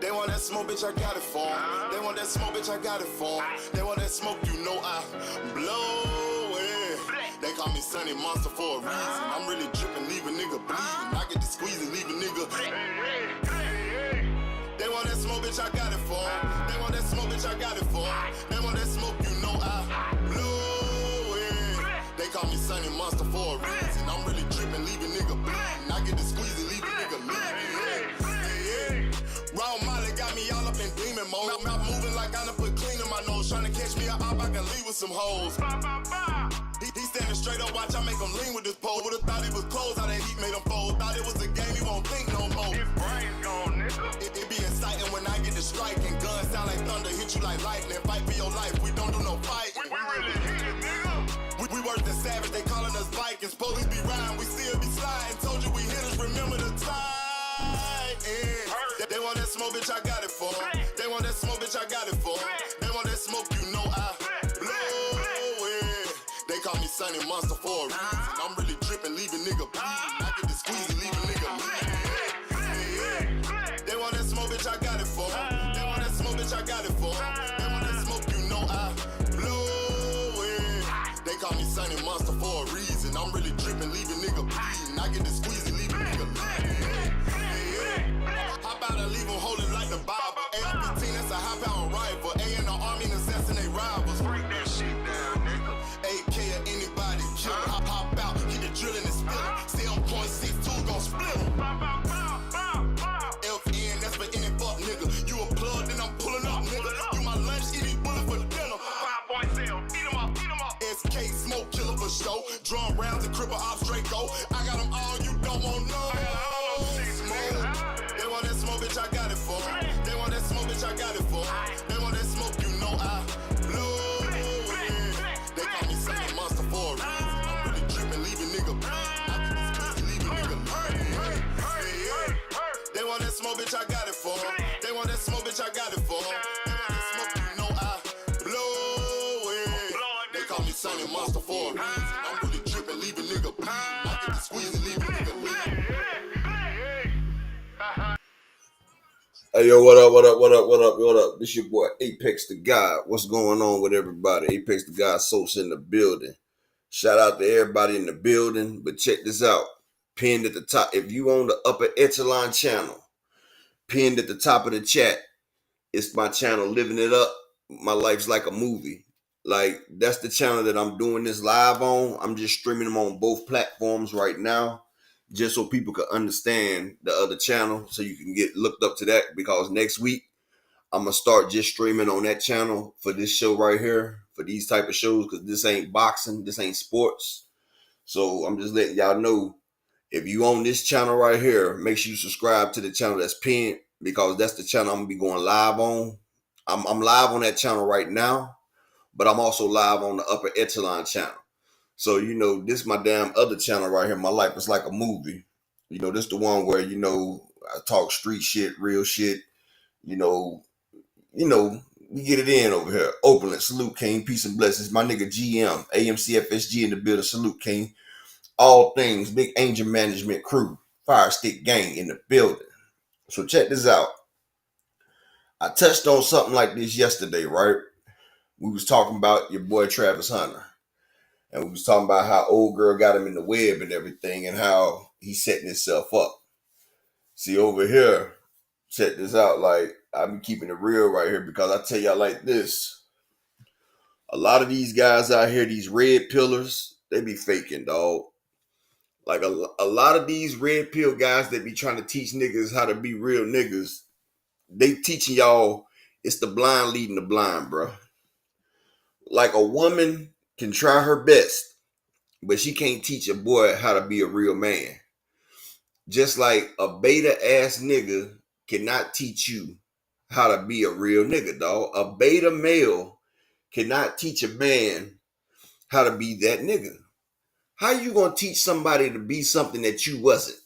They want that smoke, bitch, I got it for 'em. They want that smoke, bitch, I got it for 'em. They want that smoke, you know I blow it. They call me Sunny Monster for a reason. I'm really dripping, leave a nigga bleeding. I get the squeeze and leave a nigga. They want that smoke, bitch, I got it for 'em. They want that smoke, bitch, I got it for 'em. They want that smoke, you know I blow it. They call me Sunny Monster for a reason. I'm really dripping, leave a nigga bleeding. I get the squeeze and leave a nigga bleeding. Raw Molly got me all up in demon mode. Mouth moving like I done put clean in my nose. Trying to catch me up, I can leave with some hoes. He standing straight up, watch I make him lean with this pole. Would've thought he was closed, how that heat made him fold. Thought it was a game, he won't think no more. His brain's gone, nigga. It be exciting when I get the strike. And guns sound like thunder, hit you like lightning. Fight for your life, we don't do no fight. We really hit it, nigga. We worse than savage, they calling us Vikings. Police be riding, we still be sliding. Told you we hit us, remember the time. They want that smoke, bitch, I got it for 'em. They want that smoke, bitch, I got it for 'em. They want that smoke, you know I blow it. They call me Sunny Monster for a reason. I'm really dripping, leave a nigga bleeding. I get the squeeze and leave a nigga bleeding. They want that smoke, bitch, I got it for 'em. They want that smoke, bitch, I got it for 'em. They want that smoke, you know I blow it. They call me Sunny Monster for a reason. I'm really dripping, leave a nigga bleeding. I get the squeeze and leave a nigga bleeding. How about I leave them holding like the Bible? AR-15, that's a high-power rifle. A in the army and assassinate rivals. Break that shit down, nigga. AK or anybody kill him. Hop out, hit the drilling and spill him. Stay on point 6-2, gon' split him. FN, that's for any fuck nigga. You a plug, then I'm pulling up, nigga. You my lunch, eat these bullets for dinner. 5 boys sell, eat 'em up, eat 'em up. SK, smoke killer for show. Drum rounds and cripple ops, Draco. I got them all, you don't want no. They want that smoke, bitch, I got it for 'em. They want that smoke, bitch, I got it for 'em. They want that smoke, you know I blow it. They call me Sunny Monster for a reason. I'm really dripping, leave a nigga bleeding. I get this crazy, leave a nigga bleeding. They want that smoke, bitch, I got it for 'em. They want that smoke, bitch, I got it for 'em. They want that smoke, you know I blow it. They call me Sunny Monster for a reason. I'm really dripping, leave a nigga bleeding. I get the squeeze and leave a nigga bleeding. Hey, yo, what up, what up, what up, what up, what up? This your boy, Apex the God. What's going on with everybody? Apex the God, Soul's in the building. Shout out to everybody in the building. But check this out. Pinned at the top. If you on the upper echelon channel, pinned at the top of the chat, it's my channel, Living It Up. My life's like a movie. Like, that's the channel that I'm doing this live on. I'm just streaming them on both platforms right now, just so people can understand the other channel, so you can get looked up to that, because next week I'm gonna start just streaming on that channel for this show right here, for these type of shows, because this ain't boxing, this ain't sports. So I'm just letting y'all know, if you on this channel right here, make sure you subscribe to the channel that's pinned, because that's the channel I'm gonna be going live on. I'm live on that channel right now, but I'm also live on the upper echelon channel. So, you know, this is my damn other channel right here. My life is like a movie. You know, this the one where, you know, I talk street shit, real shit. You know, we get it in over here. Oakland, salute, King. Peace and blessings. My nigga GM, AMCFSG in the building. Salute, King. All things, Big Angel Management Crew, Fire Stick Gang in the building. So check this out. I touched on something like this yesterday, right? We was talking about your boy Travis Hunter. And we was talking about how old girl got him in the web and everything, and how he's setting himself up. See, over here, check this out. Like, I've been keeping it real right here, because I tell y'all like this. A lot of these guys out here, these red pillars, they be faking, dog. Like, a lot of these red pill guys that be trying to teach niggas how to be real niggas, they teaching y'all it's the blind leading the blind, bro. Like, a woman can try her best, but she can't teach a boy how to be a real man. Just like a beta ass nigga cannot teach you how to be a real nigga, dog. A beta male cannot teach a man how to be that nigga. How you gonna teach somebody to be something that you wasn't?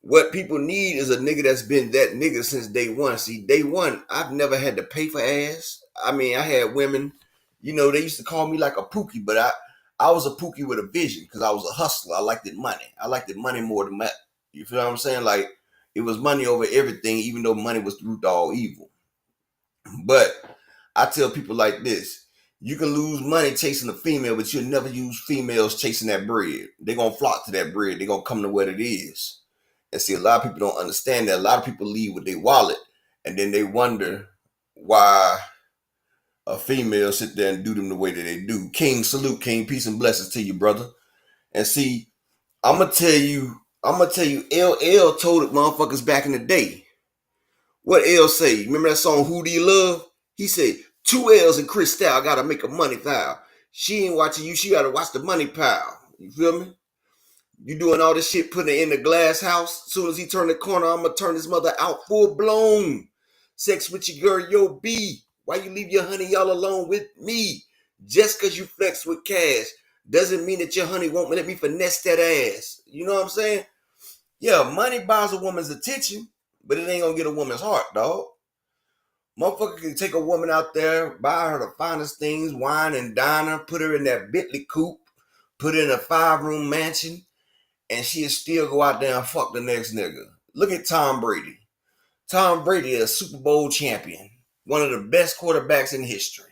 What people need is a nigga that's been that nigga since day one. See, day one, I've never had to pay for ass. I mean, I had women, you know, they used to call me like a pookie, but I was a pookie with a vision, because I was a hustler. I liked it money. I liked it money more than that. You feel what I'm saying? Like, It was money over everything, even though money was the root to all evil. But I tell people like this. You can lose money chasing a female, but you'll never use females chasing that bread. They're going to flock to that bread. They're going to come to what it is. And see, a lot of people don't understand that. A lot of people leave with their wallet, and then they wonder why a female sit there and do them the way that they do. King, salute, King. Peace and blessings to you, brother. And see, I'm going to tell you, LL told it motherfuckers back in the day. What L say? Remember that song, Who Do You Love? He said, 2 L's in Chris Style gotta make a money file. She ain't watching you, she gotta watch the money pile. You feel me? You doing all this shit, putting it in the glass house. As soon as he turn the corner, I'm gonna turn his mother out full blown. Sex with your girl, yo B. Why you leave your honey all alone with me? Just cause you flex with cash doesn't mean that your honey won't let me finesse that ass. You know what I'm saying? Yeah, money buys a woman's attention, but it ain't gonna get a woman's heart, dog. Motherfucker can take a woman out there, buy her the finest things, wine and dine her, put her in that Bentley coupe, put her in a 5-room mansion, and she'll still go out there and fuck the next nigga. Look at Tom Brady. Tom Brady is a Super Bowl champion, one of the best quarterbacks in history.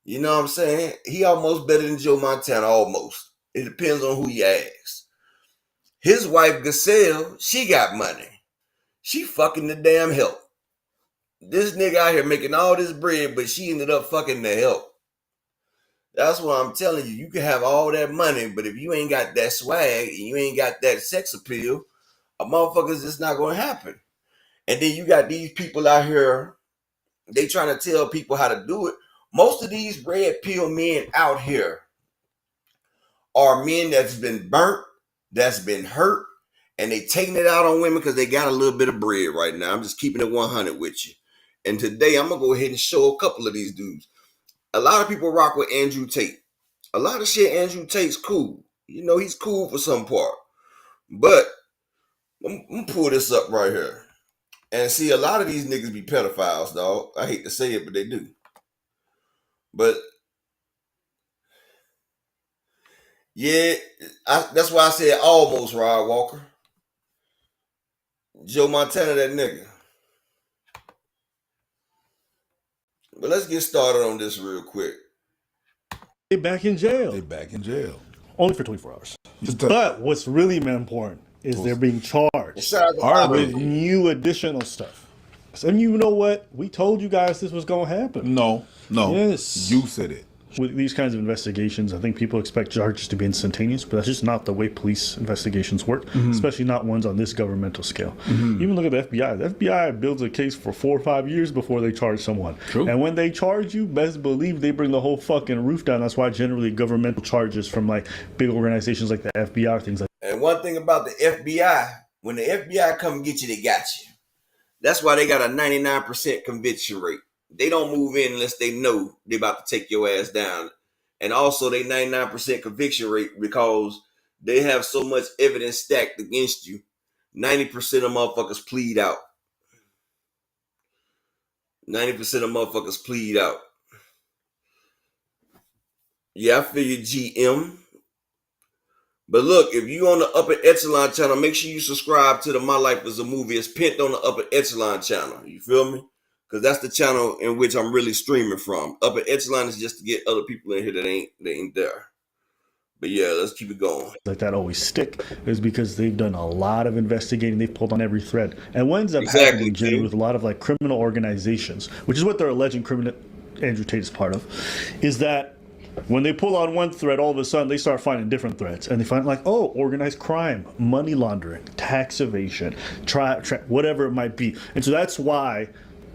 You know what I'm saying? He almost better than Joe Montana, almost. It depends on who you ask. His wife, Gazelle, she got money. She fucking the damn help. This nigga out here making all this bread, but she ended up fucking the help. That's what I'm telling you. You can have all that money, but if you ain't got that swag and you ain't got that sex appeal, a motherfucker's just not going to happen. And then you got these people out here, they trying to tell people how to do it. Most of these red pill men out here are men that's been burnt, that's been hurt, and they taking it out on women because they got a little bit of bread right now. I'm just keeping it 100 with you. And today I'm going to go ahead and show a couple of these dudes. A lot of people rock with Andrew Tate. A lot of shit Andrew Tate's cool. You know, he's cool for some part. But I'm going to pull this up right here. And see, a lot of these niggas be pedophiles, dog. I hate to say it, but they do. But yeah, that's why I said almost Rod Walker. Joe Montana, that nigga. But let's get started on this real quick. They back in jail. They back in jail. Only for 24 hours. But what's really important is they're being charged with new additional stuff. And you know what? We told you guys this was going to happen. No. Yes. You said it. With these kinds of investigations, I think people expect charges to be instantaneous, but that's just not the way police investigations work, especially not ones on this governmental scale. Even look at the FBI. The FBI builds a case for 4 or 5 years before they charge someone. True. And when they charge you, best believe they bring the whole fucking roof down. That's why generally governmental charges from like big organizations like the FBI or things like that. And one thing about the FBI, when the FBI come and get you, they got you. That's why they got a 99% conviction rate. They don't move in unless they know they're about to take your ass down. And also they 99% conviction rate because they have so much evidence stacked against you. 90% of motherfuckers plead out. 90% of motherfuckers plead out. Yeah, I feel you, GM. But look, if you on the Upper Echelon channel, make sure you subscribe to the My Life is a Movie. It's pinned on the Upper Echelon channel. You feel me? Because that's the channel in which I'm really streaming from. Upper Echelon is just to get other people in here that ain't there. But yeah, let's keep it going. Like that always stick is because they've done a lot of investigating. They've pulled on every thread. And what ends up happening generally with a lot of like criminal organizations, which is what they're alleging criminal Andrew Tate is part of, is that when they pull on one thread, all of a sudden they start finding different threads, and they find like, oh, organized crime, money laundering, tax evasion, whatever it might be. And so that's why,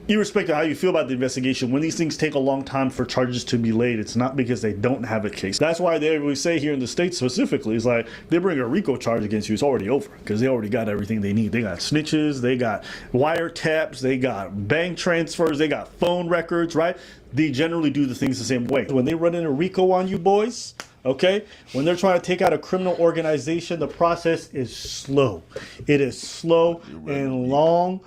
irrespective of how you feel about the investigation, when these things take a long time for charges to be laid, it's not because they don't have a case. That's why we say here in the States specifically, is like they bring a RICO charge against you, it's already over because they already got everything they need. They got snitches, they got wiretaps, they got bank transfers, they got phone records, right? They generally do the things the same way. When they run in a RICO on you boys, okay, when they're trying to take out a criminal organization, the process is slow. It is slow and long,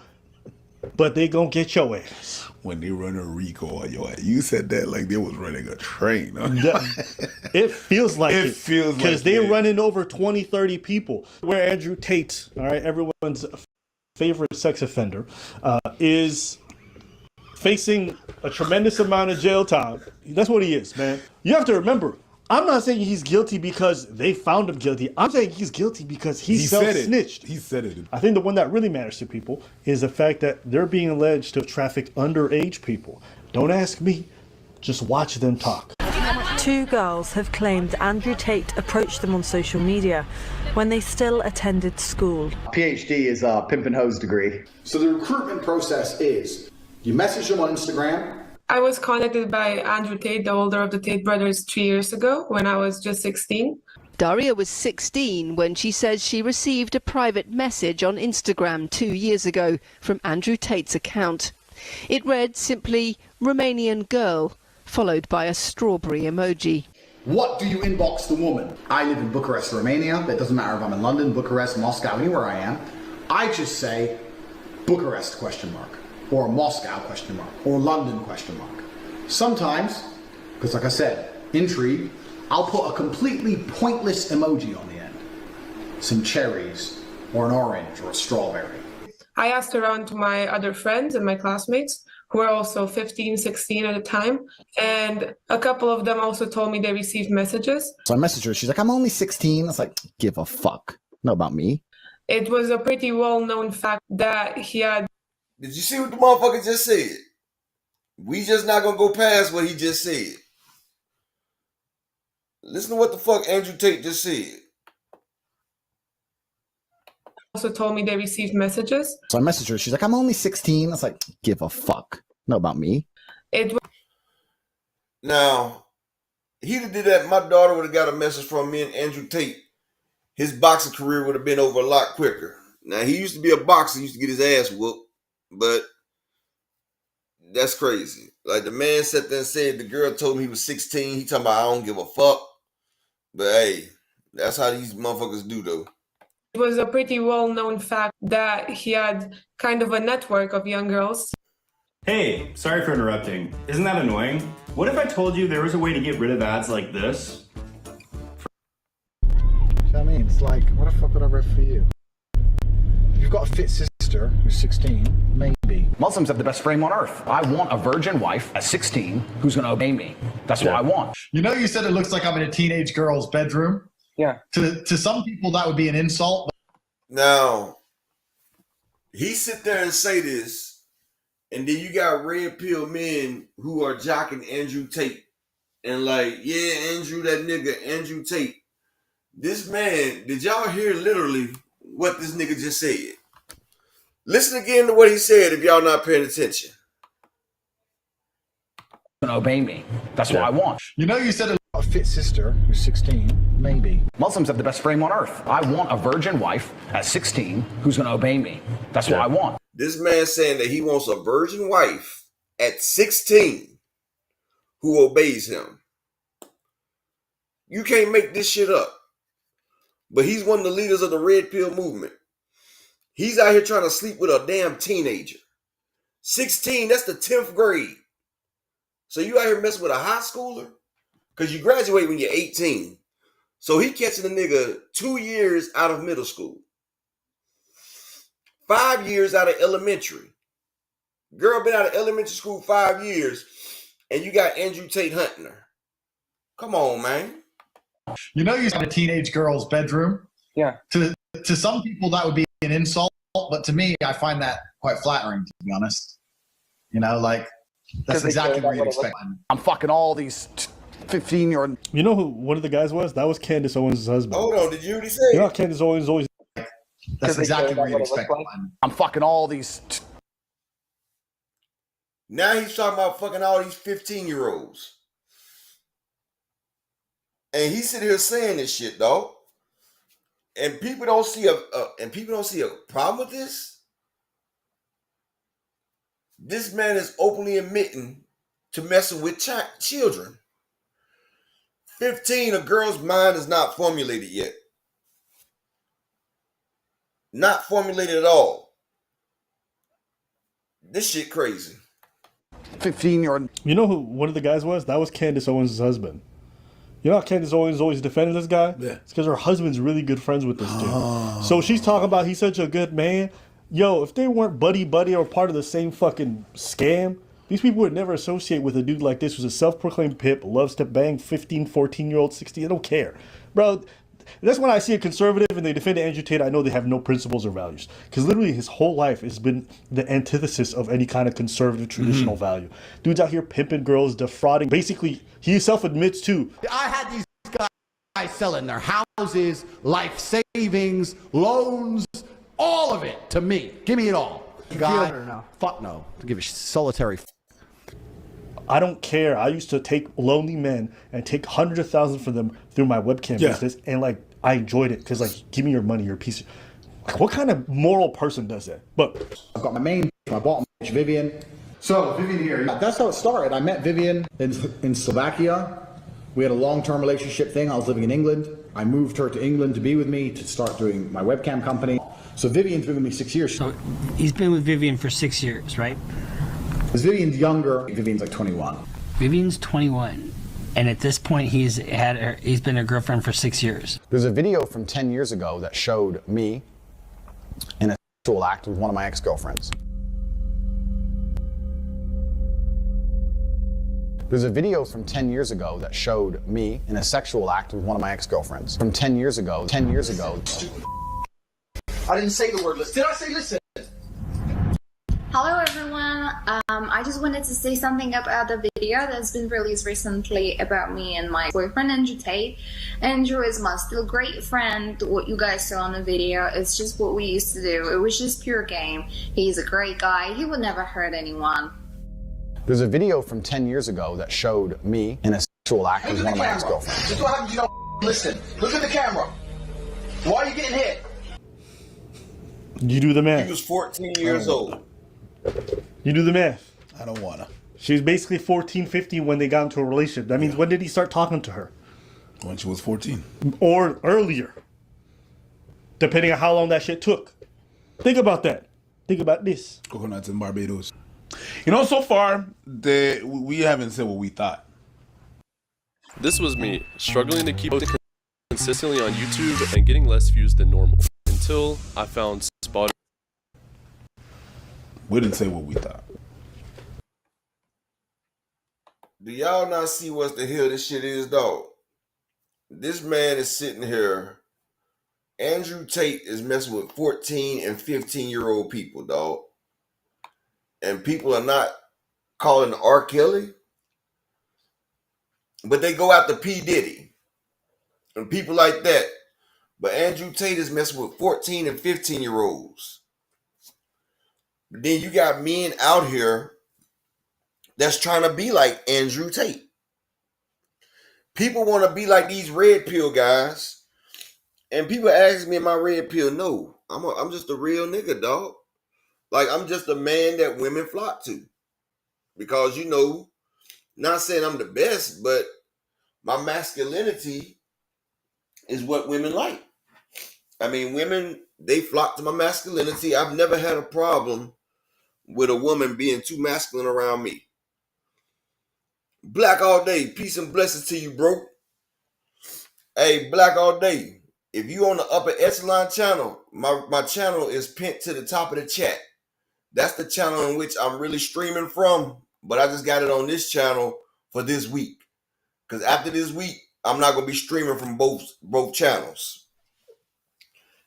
but they gonna get your ass. When they run a RICO on your ass. You said that like they was running a train. It feels like it. Feels like because they're running over 20, 30 people. Where Andrew Tate, all right, everyone's favorite sex offender, is facing a tremendous amount of jail time. That's what he is, man. You have to remember, I'm not saying he's guilty because they found him guilty. I'm saying he's guilty because he self-snitched. He said it. I think the one that really matters to people is the fact that they're being alleged to have trafficked underage people. Don't ask me, just watch them talk. Two girls have claimed Andrew Tate approached them on social media when they still attended school. PhD is a pimp and hose degree. So the recruitment process is, you message them on Instagram. I was contacted by Andrew Tate, the older of the Tate brothers, 3 years ago when I was just 16. Daria was 16 when she says she received a private message on Instagram 2 years ago from Andrew Tate's account. It read simply, Romanian girl, followed by a strawberry emoji. What do you inbox the woman? I live in Bucharest, Romania. It doesn't matter if I'm in London, Bucharest, Moscow, anywhere I am. I just say Bucharest question mark, or Moscow question mark, or London question mark. Sometimes, because like I said, intrigue, I'll put a completely pointless emoji on the end. Some cherries, or an orange, or a strawberry. I asked around to my other friends and my classmates, who were also 15, 16 at the time. And a couple of them also told me they received messages. So I messaged her. She's like, I'm only 16. I was like, give a fuck. Know about me. It was a pretty well-known fact that he had... Did you see what the motherfucker just said? We just not gonna go past what he just said. Listen to what the fuck Andrew Tate just said. Also told me they received messages. So I messaged her. She's like, I'm only 16. I was like, give a fuck. Know about me. Now, he'd have did that. My daughter would have got a message from me and Andrew Tate. His boxing career would have been over a lot quicker. Now, he used to be a boxer. He used to get his ass whooped. But that's crazy. Like, the man sat there and said the girl told him he was 16. He talking about, I don't give a fuck. But, hey, that's how these motherfuckers do, though. It was a pretty well-known fact that he had kind of a network of young girls. Hey, sorry for interrupting. Isn't that annoying? What if I told you there was a way to get rid of ads like this? You know what I mean? It's like, what the fuck would I read for you? You've got a fit sister who's 16, maybe. Muslims have the best frame on earth. I want a virgin wife at 16 who's going to obey me. That's what I want. You know, you said it looks like I'm in a teenage girl's bedroom. Yeah. To some people, that would be an insult. Now, he sit there and say this, and then you got red pill men who are jocking Andrew Tate. And like, yeah, Andrew, that nigga, Andrew Tate. This man, did y'all hear literally what this nigga just said? Listen again to what he said if y'all not paying attention. Going to obey me. That's what I want. You know, you said a fit sister who's 16, maybe. Muslims have the best frame on earth. I want a virgin wife at 16 who's going to obey me. That's what I want. This man saying that he wants a virgin wife at 16 who obeys him. You can't make this shit up. But he's one of the leaders of the Red Pill movement. He's out here trying to sleep with a damn teenager. 16, that's the 10th grade. So you out here messing with a high schooler? Because you graduate when you're 18. So he catching a nigga 2 years out of middle school. 5 years out of elementary. Girl been out of elementary school 5 years, and you got Andrew Tate hunting her. Come on, man. You know, you said a teenage girl's bedroom. Yeah. To some people, that would be an insult, but to me, I find that quite flattering, to be honest. You know, like, that's exactly what you'd expect. I'm fucking all these 15-year-old. You know who one of the guys was? That was Candace Owens' husband. Hold on, did you already say? You know how Candace Owens always... That's exactly what you'd expect. I'm fucking all these... Now he's talking about fucking all these 15-year-olds. And he sit here saying this shit, dog. And people don't see a problem with this. This man is openly admitting to messing with children. 15, a girl's mind is not formulated yet. Not formulated at all. This shit crazy. 15-year-old. You know who one of the guys was? That was Candace Owens' husband. You know how Candace Owens always defended this guy? Yeah. It's because her husband's really good friends with this dude. So she's talking about he's such a good man. Yo, if they weren't buddy or part of the same fucking scam, these people would never associate with a dude like this who's a self-proclaimed pimp, loves to bang 15, 14-year-old, 16. I don't care. Bro, that's when I see a conservative and they defend Andrew Tate, I know they have no principles or values. Because literally his whole life has been the antithesis of any kind of conservative traditional value. Dude's out here pimping girls, defrauding. Basically, he himself admits too. I had these guys selling their houses, life savings, loans, all of it to me. Give me it all. Guy, no? Fuck no. To give a solitary. I don't care. I used to take lonely men and take hundreds of thousands for them through my webcam business, and like I enjoyed it because like, give me your money, you're a piece of. Like, what kind of moral person does that? But I've got my main, my bottom, Vivian. So Vivian here. That's how it started. I met Vivian in Slovakia. We had a long-term relationship thing. I was living in England. I moved her to England to be with me to start doing my webcam company. So Vivian's been with me 6 years. So he's been with Vivian for 6 years, right? Because Vivian's younger. Vivian's like 21. Vivian's 21, and at this point he's been a girlfriend for 6 years. There's a video from 10 years ago that showed me in a sexual act with one of my ex-girlfriends. There's a video from 10 years ago that showed me in a sexual act with one of my ex-girlfriends. From 10 years ago. I didn't say the word listen. Did I say listen? Hello everyone, I just wanted to say something about the video that's been released recently about me and my boyfriend Andrew Tate. Andrew is my still great friend. What you guys saw on the video is just what we used to do. It was just pure game. He's a great guy. He would never hurt anyone. There's a video from 10 years ago that showed me in a sexual act with one of my ex-girlfriends. This is what happens, you don't listen. Look at the camera. Why are you getting hit? You do the math. He was 14 years old. You do the math. I don't wanna. She was basically 14, 15 when they got into a relationship. That means when did he start talking to her? When she was 14. Or earlier. Depending on how long that shit took. Think about that. Think about this. Coconuts in Barbados. You know, so far, we haven't said what we thought. This was me, struggling to keep posting consistently on YouTube and getting less views than normal, until I found Spot. We didn't say what we thought. Do y'all not see what the hell this shit is, dog? This man is sitting here. Andrew Tate is messing with 14 and 15-year-old people, dog. And people are not calling R. Kelly, but they go after P. Diddy and people like that. But Andrew Tate is messing with 14 and 15-year-olds. But then you got men out here that's trying to be like Andrew Tate. People want to be like these red pill guys. And people ask me, am I red pill? No, I'm just a real nigga, dog. Like, I'm just a man that women flock to. Because, you know, not saying I'm the best, but my masculinity is what women like. I mean, women, they flock to my masculinity. I've never had a problem with a woman being too masculine around me. Black all day. Peace and blessings to you, bro. Hey, Black all day. If you on the upper echelon channel, my channel is pinned to the top of the chat. That's the channel in which I'm really streaming from, but I just got it on this channel for this week. Because after this week, I'm not going to be streaming from both channels.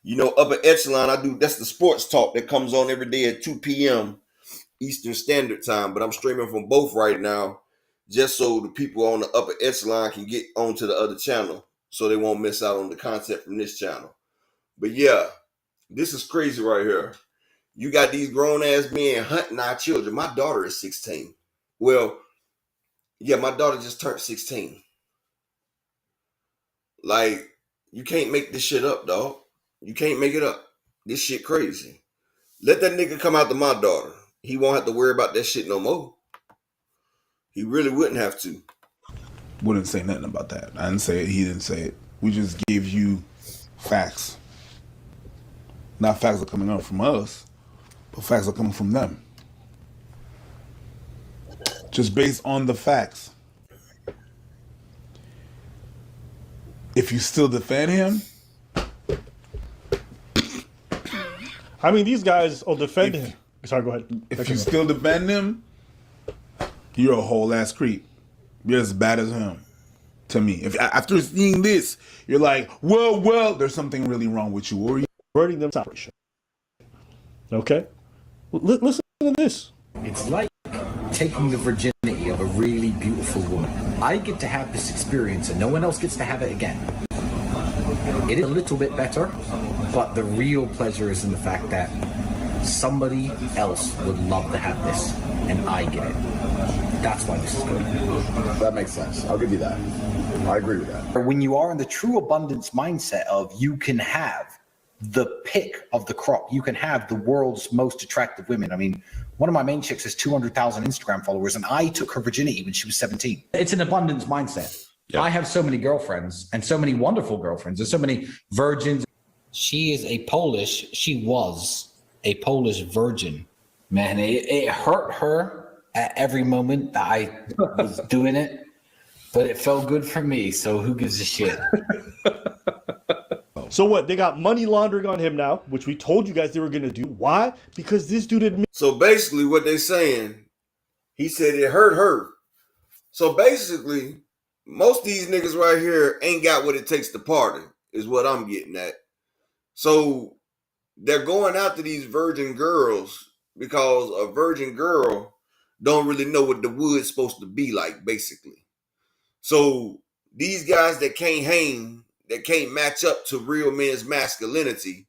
You know, upper echelon, that's the sports talk that comes on every day at 2 p.m. Eastern Standard Time, but I'm streaming from both right now just so the people on the upper echelon can get onto the other channel so they won't miss out on the content from this channel. But yeah, this is crazy right here. You got these grown-ass men hunting our children. My daughter is 16. Well, yeah, my daughter just turned 16. Like, you can't make this shit up, dog. You can't make it up. This shit crazy. Let that nigga come out to my daughter. He won't have to worry about that shit no more. He really wouldn't have to. Wouldn't say nothing about that. I didn't say it. He didn't say it. We just gave you facts. Not facts are coming up from us, but facts are coming from them. Just based on the facts. If you still defend him, I mean, these guys will defend him. Sorry, go ahead. If you still defend him, you're a whole ass creep. You're as bad as him. To me, if after seeing this, you're like, well, there's something really wrong with you, or you burning them operation. Okay, listen to this. It's like taking the virginity of a really beautiful woman. I get to have this experience, and no one else gets to have it again. It is a little bit better, but the real pleasure is in the fact that somebody else would love to have this, and I get it. That's why this is good. That makes sense. I'll give you that. I agree with that. When you are in the true abundance mindset of you can have the pick of the crop, you can have the world's most attractive women. I mean, one of my main chicks has 200,000 Instagram followers, and I took her virginity when she was 17. It's an abundance mindset. Yeah. I have so many girlfriends, and so many wonderful girlfriends, and so many virgins. She was a Polish virgin. Man, it hurt her at every moment that I was doing it. But it felt good for me, so who gives a shit? So what? They got money laundering on him now, which we told you guys they were going to do. Why? Because this dude admitted. So basically what they saying, he said it hurt her. So basically, most of these niggas right here ain't got what it takes to party, is what I'm getting at. So they're going after these virgin girls because a virgin girl don't really know what the wood's supposed to be like, basically. So these guys that can't hang, that can't match up to real men's masculinity.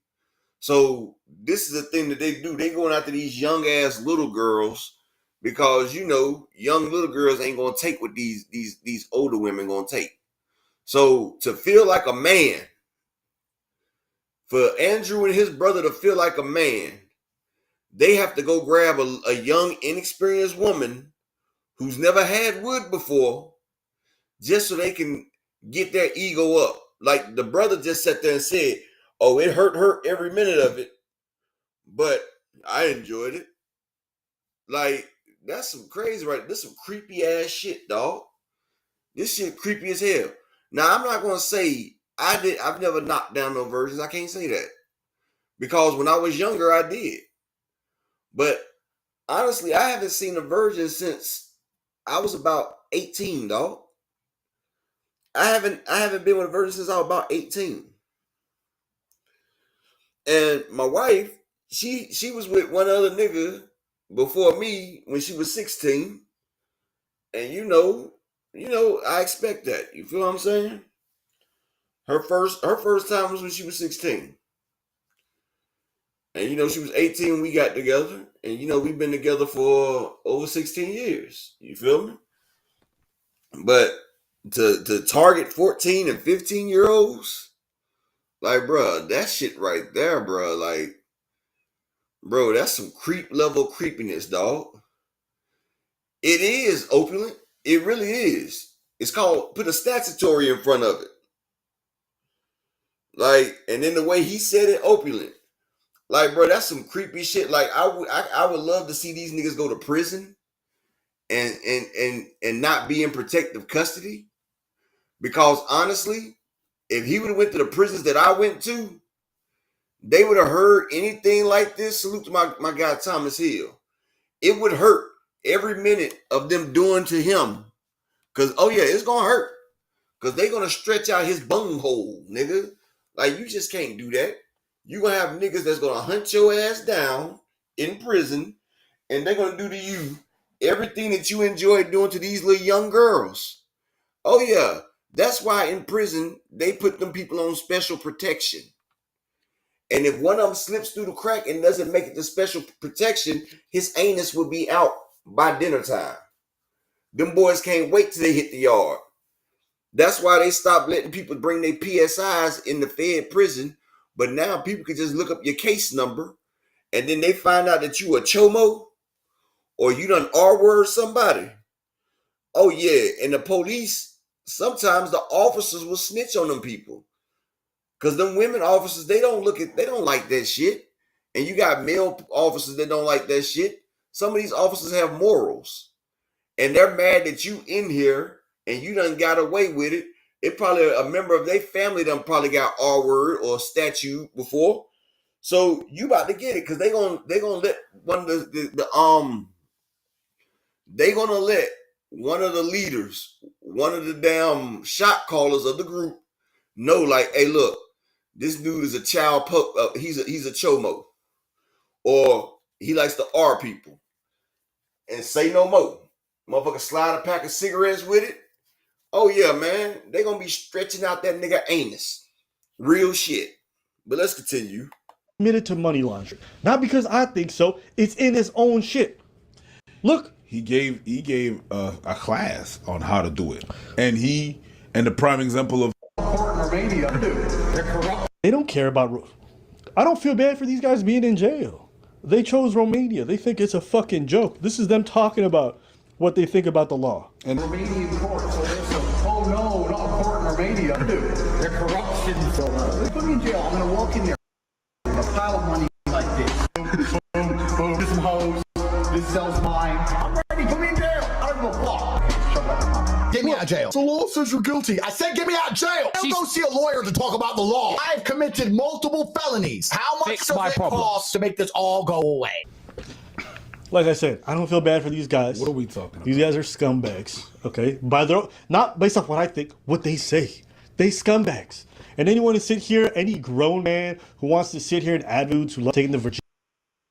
So this is the thing that they do. They going after these young ass little girls because, you know, young little girls ain't going to take what these older women going to take. So to feel like a man, for Andrew and his brother to feel like a man, they have to go grab a young, inexperienced woman who's never had wood before, just so they can get their ego up. Like the brother just sat there and said, oh, it hurt every minute of it, but I enjoyed it. Like, that's some crazy, right? This some creepy ass shit, dog. This shit creepy as hell. Now, I'm not going to say I've never knocked down no virgins. I can't say that. Because when I was younger, I did. But honestly, I haven't seen a virgin since I was about 18, dog. I haven't been with a virgin since I was about 18. And my wife, she was with one other nigga before me when she was 16. And you know, I expect that. You feel what I'm saying? Her first time was when she was 16. And you know, she was 18 when we got together. And you know, we've been together for over 16 years. You feel me? But to target 14 and 15-year-olds, like, bro, that shit right there, bro. Like, bro, that's some creep level creepiness, dog. It is opulent. It really is. It's called, put a statutory in front of it. Like, and then the way he said it, opulent. Like, bro, that's some creepy shit. Like, I would love to see these niggas go to prison and not be in protective custody. Because honestly, if he would have went to the prisons that I went to, they would have heard anything like this. Salute to my guy Thomas Hill. It would hurt every minute of them doing to him. Because, oh yeah, it's going to hurt. Because they're going to stretch out his bunghole, nigga. Like, you just can't do that. You're going to have niggas that's going to hunt your ass down in prison, and they're going to do to you everything that you enjoy doing to these little young girls. Oh yeah, that's why in prison, they put them people on special protection. And if one of them slips through the crack and doesn't make it to special protection, his anus will be out by dinner time. Them boys can't wait till they hit the yard. That's why they stopped letting people bring their PSIs in the Fed prison. But now people can just look up your case number, and then they find out that you a chomo or you done R-word somebody. Oh yeah, and the police, sometimes the officers will snitch on them people. Because them women officers, they don't like that shit. And you got male officers that don't like that shit. Some of these officers have morals. And they're mad that you in here and you done got away with it. It probably a member of their family done probably got R-word or statue before. So you about to get it because they gonna let one of they gonna let one of the leaders, one of the damn shot callers of the group know, like, hey, look, this dude is a child he's a chomo, or he likes to R people, and say no more. Motherfucker slide a pack of cigarettes with it. Oh yeah, man, they gonna be stretching out that nigga anus. Real shit. But let's continue. Admitted to money laundering. Not because I think so. It's in his own shit. Look. He gave a class on how to do it. And the prime example of they don't care about. I don't feel bad for these guys being in jail. They chose Romania. They think it's a fucking joke. This is them talking about what they think about the law. And Romanian court, so there's some, oh no, not a court in Romania. They're corruption. So they put me in jail. I'm gonna walk in there with a pile of money like this. Boom, boom, some hoes. This cell's mine. I'm ready. Put me in jail. I don't give a fuck. Get me out of jail. The law says you're guilty. I said get me out of jail. Don't go see a lawyer to talk about the law. I've committed multiple felonies. How much does it cost to make this all go away? Like I said, I don't feel bad for these guys. What are we talking about? These guys are scumbags, okay? By their not based off what I think, what they say. They scumbags. And anyone to sit here, any grown man who wants to sit here and advocate who love taking the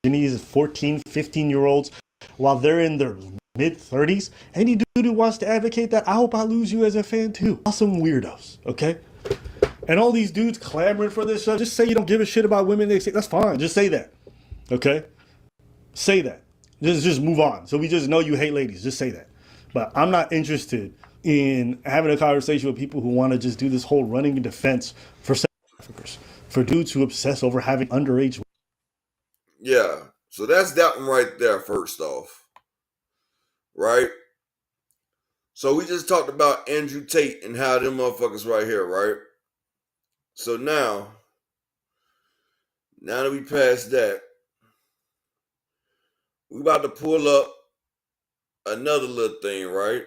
virginities of 14, 15-year-olds while they're in their mid-30s, any dude who wants to advocate that, I hope I lose you as a fan too. Awesome weirdos, okay? And all these dudes clamoring for this stuff, just say you don't give a shit about women. They say, that's fine. Just say that, okay? Say that. Just move on. So we just know you hate ladies. Just say that. But I'm not interested in having a conversation with people who want to just do this whole running in defense for sex traffickers, for dudes who obsess over having underage. Yeah. So that's that one right there, first off. Right? So we just talked about Andrew Tate and how them motherfuckers right here, right? So now that we passed that, we about to pull up another little thing, right?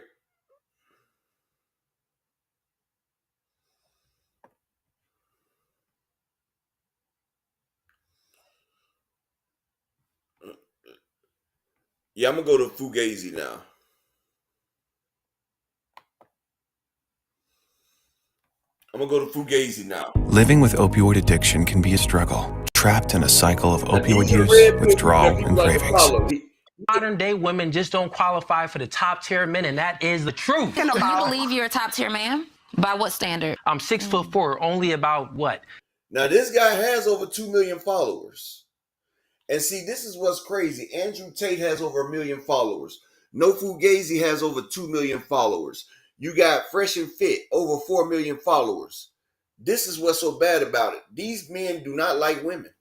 Yeah, I'm going to go to Fugazi now. Living with opioid addiction can be a struggle. Trapped in a cycle of opioid use, withdrawal, and cravings. Modern day women just don't qualify for the top tier men, and that is the truth. Do you believe you're a top tier man? By what standard? I'm 6'4", only about what? Now this guy has over 2 million followers. And see, this is what's crazy. Andrew Tate has over 1 million followers. No Fugazi has over 2 million followers. You got Fresh and Fit, over 4 million followers. This is what's so bad about it. These men do not like women.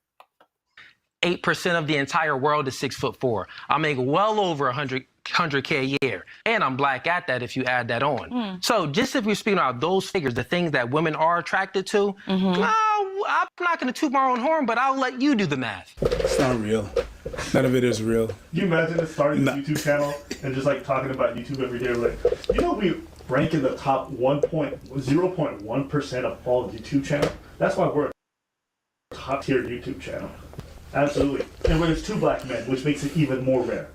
8% of the entire world is 6'4". I make well over 100K a year, and I'm black at that if you add that on. So just if we're speaking about those figures, the things that women are attracted to, no, I'm not going to toot my own horn, but I'll let you do the math. It's not real. None of it is real. You imagine us starting this YouTube channel and just like talking about YouTube every day, like, you know, we rank in the top 0.1% of all YouTube channels. That's why we're a top tier YouTube channel. Absolutely. And when it's 2 black men, which makes it even more rare.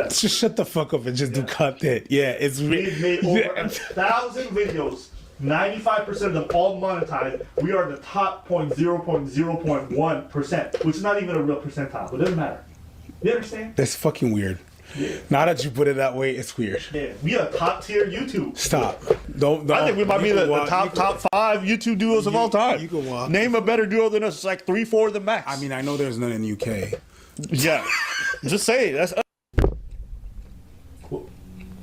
Just shut the fuck up and just do content. Yeah, it's we've made over 1,000 videos. 95% of them all monetized. We are the top 0.1%, which is not even a real percentile, but it doesn't matter. You understand? That's fucking weird. Yeah. Now that you put it that way, it's weird. Yeah, we are top tier YouTube. Stop. Don't. I think we might be the top 5 YouTube duos of all time. You can walk. Name a better duo than us. It's like 3, 4 the max. I mean, I know there's none in the UK. Yeah. Just say it. That's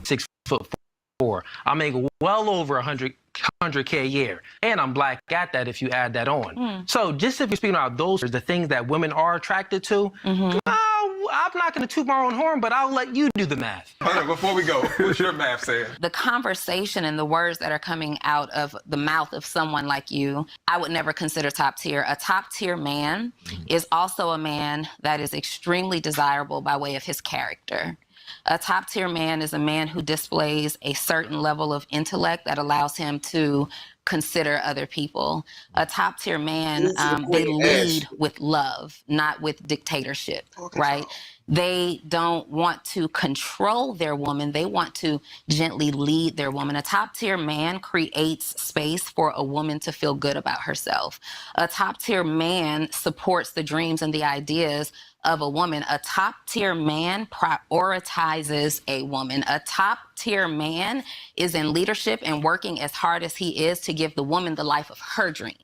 6'4". I make well over 100K a year, and I'm black at that if you add that on. So just if you're speaking about those, the things that women are attracted to, no, I'm not going to toot my own horn, but I'll let you do the math. Hold on, before we go, what's your math saying? The conversation and the words that are coming out of the mouth of someone like you, I would never consider top tier. A top tier man is also a man that is extremely desirable by way of his character. A top tier man is a man who displays a certain level of intellect that allows him to consider other people. A top tier man, Move to the they point, lead Ashley. with love, not with dictatorship, right? They don't want to control their woman. They want to gently lead their woman. A top tier man creates space for a woman to feel good about herself. A top tier man supports the dreams and the ideas of a woman. A top tier man prioritizes a woman. A top tier man is in leadership and working as hard as he is to give the woman the life of her dream.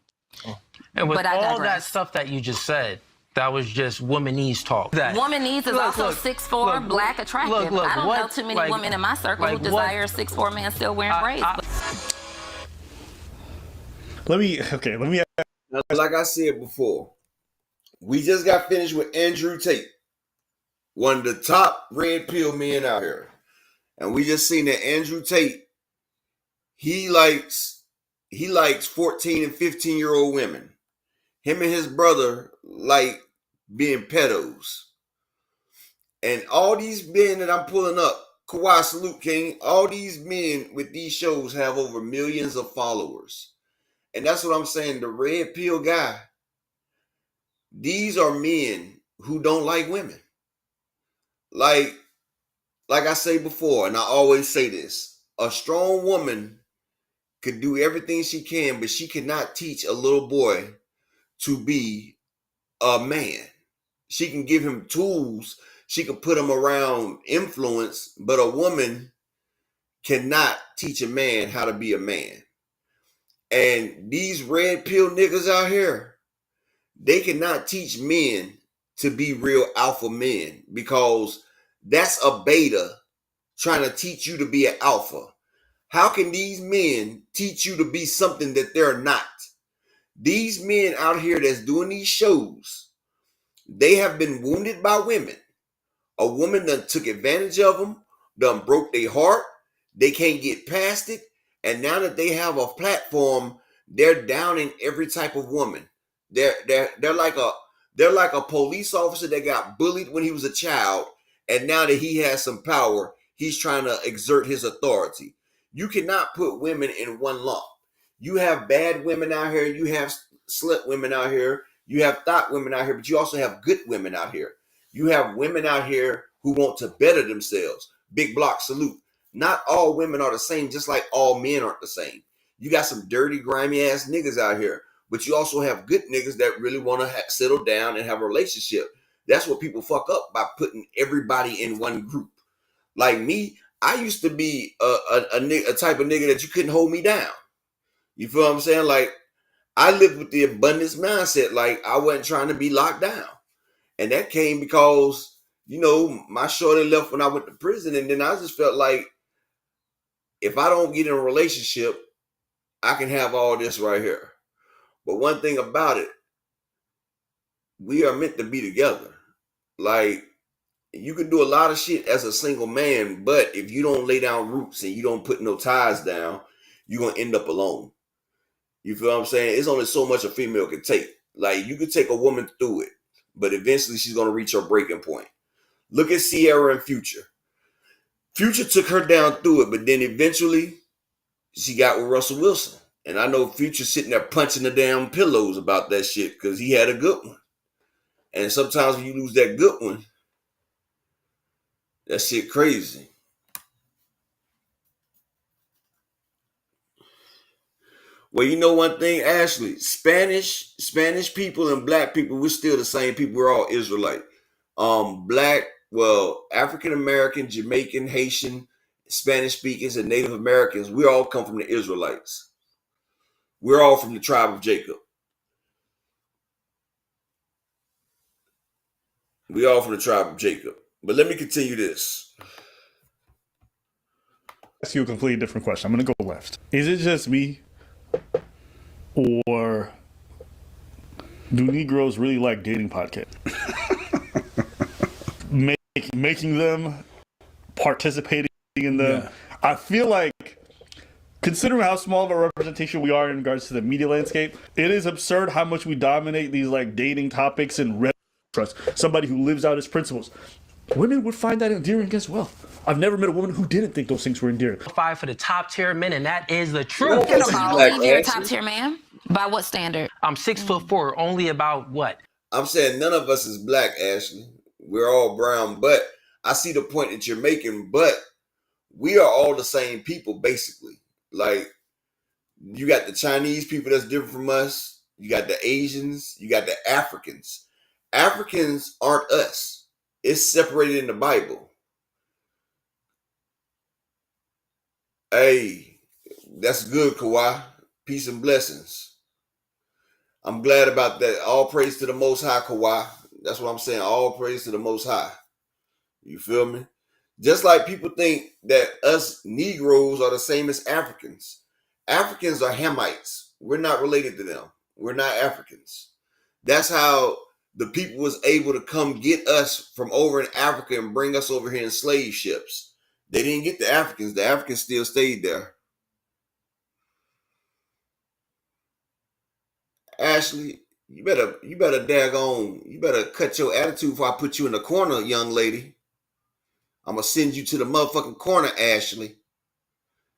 And with But I all that digress. stuff that you just said, that was just womanese talk. That Womanese is also 6'4", black, attractive. I don't know too many women in my circle who desire a 6'4" man still wearing braids. Let me. Like I said before, we just got finished with Andrew Tate, one of the top red pill men out here, and we just seen that Andrew Tate, he likes 14 and 15-year-old women. Him and his brother like being pedos. And all these men that I'm pulling up, Kawhi Salute King, all these men with these shows have over millions of followers. And that's what I'm saying, the red pill guy, these are men who don't like women. Like I say before, and I always say this, a strong woman could do everything she can, but she cannot teach a little boy to be a man. She can give him tools. She can put him around influence, but a woman cannot teach a man how to be a man. And these red pill niggas out here, they cannot teach men to be real alpha men, because that's a beta trying to teach you to be an alpha. How can these men teach you to be something that they're not? These men out here that's doing these shows, they have been wounded by women. A woman done took advantage of them, done broke their heart. They can't get past it. And now that they have a platform, they're downing every type of woman. They're like a police officer that got bullied when he was a child, and now that he has some power, he's trying to exert his authority. You cannot put women in one lump. You have bad women out here, you have slut women out here, you have thought women out here, but you also have good women out here. You have women out here who want to better themselves. Big block salute. Not all women are the same, just like all men aren't the same. You got some dirty, grimy ass niggas out here, but you also have good niggas that really want to settle down and have a relationship. That's what people fuck up, by putting everybody in one group. Like me, I used to be a type of nigga that you couldn't hold me down. You feel what I'm saying? Like, I lived with the abundance mindset. Like, I wasn't trying to be locked down. And that came because, you know, my shorty left when I went to prison. And then I just felt like, if I don't get in a relationship, I can have all this right here. But one thing about it, we are meant to be together. Like, you can do a lot of shit as a single man, but if you don't lay down roots and you don't put no ties down, you're going to end up alone. You feel what I'm saying? It's only so much a female can take. Like, you could take a woman through it, but eventually she's going to reach her breaking point. Look at Sierra and Future. Future took her down through it, but then eventually she got with Russell Wilson. And I know Future sitting there punching the damn pillows about that shit because he had a good one. And sometimes when you lose that good one, that shit crazy. Well, you know one thing, Ashley, Spanish people and black people, we're still the same people. We're all Israelite. African American, Jamaican, Haitian, Spanish speakers, and Native Americans, we all come from the Israelites. We're all from the tribe of Jacob. We all from the tribe of Jacob. But let me continue this. Ask you a completely different question. I'm going to go left. Is it just me, or do Negroes really like dating podcasts? Making them, participating in them. Yeah. I feel like, considering how small of a representation we are in regards to the media landscape, it is absurd how much we dominate these like dating topics and trust. Somebody who lives out his principles. women would find that endearing as well. I've never met a woman who didn't think those things were endearing. Five for the top tier men, and that is the truth. Do you believe you're a top tier man? By what standard? I'm 6'4", only about what? I'm saying none of us is black, Ashley. We're all brown, but I see the point that you're making, but we are all the same people, basically. Like, you got the Chinese people that's different from us. You got the Asians. You got the Africans. Africans aren't us. It's separated in the Bible. Hey, that's good, Kawhi. Peace and blessings. I'm glad about that. All praise to the Most High, Kawhi. That's what I'm saying. All praise to the Most High. You feel me? Just like people think that us Negroes are the same as Africans. Africans are Hamites. We're not related to them. We're not Africans. That's how the people was able to come get us from over in Africa and bring us over here in slave ships. They didn't get the Africans. The Africans still stayed there. Ashley, you better cut your attitude before I put you in the corner, young lady. I'm gonna send you to the motherfucking corner, Ashley.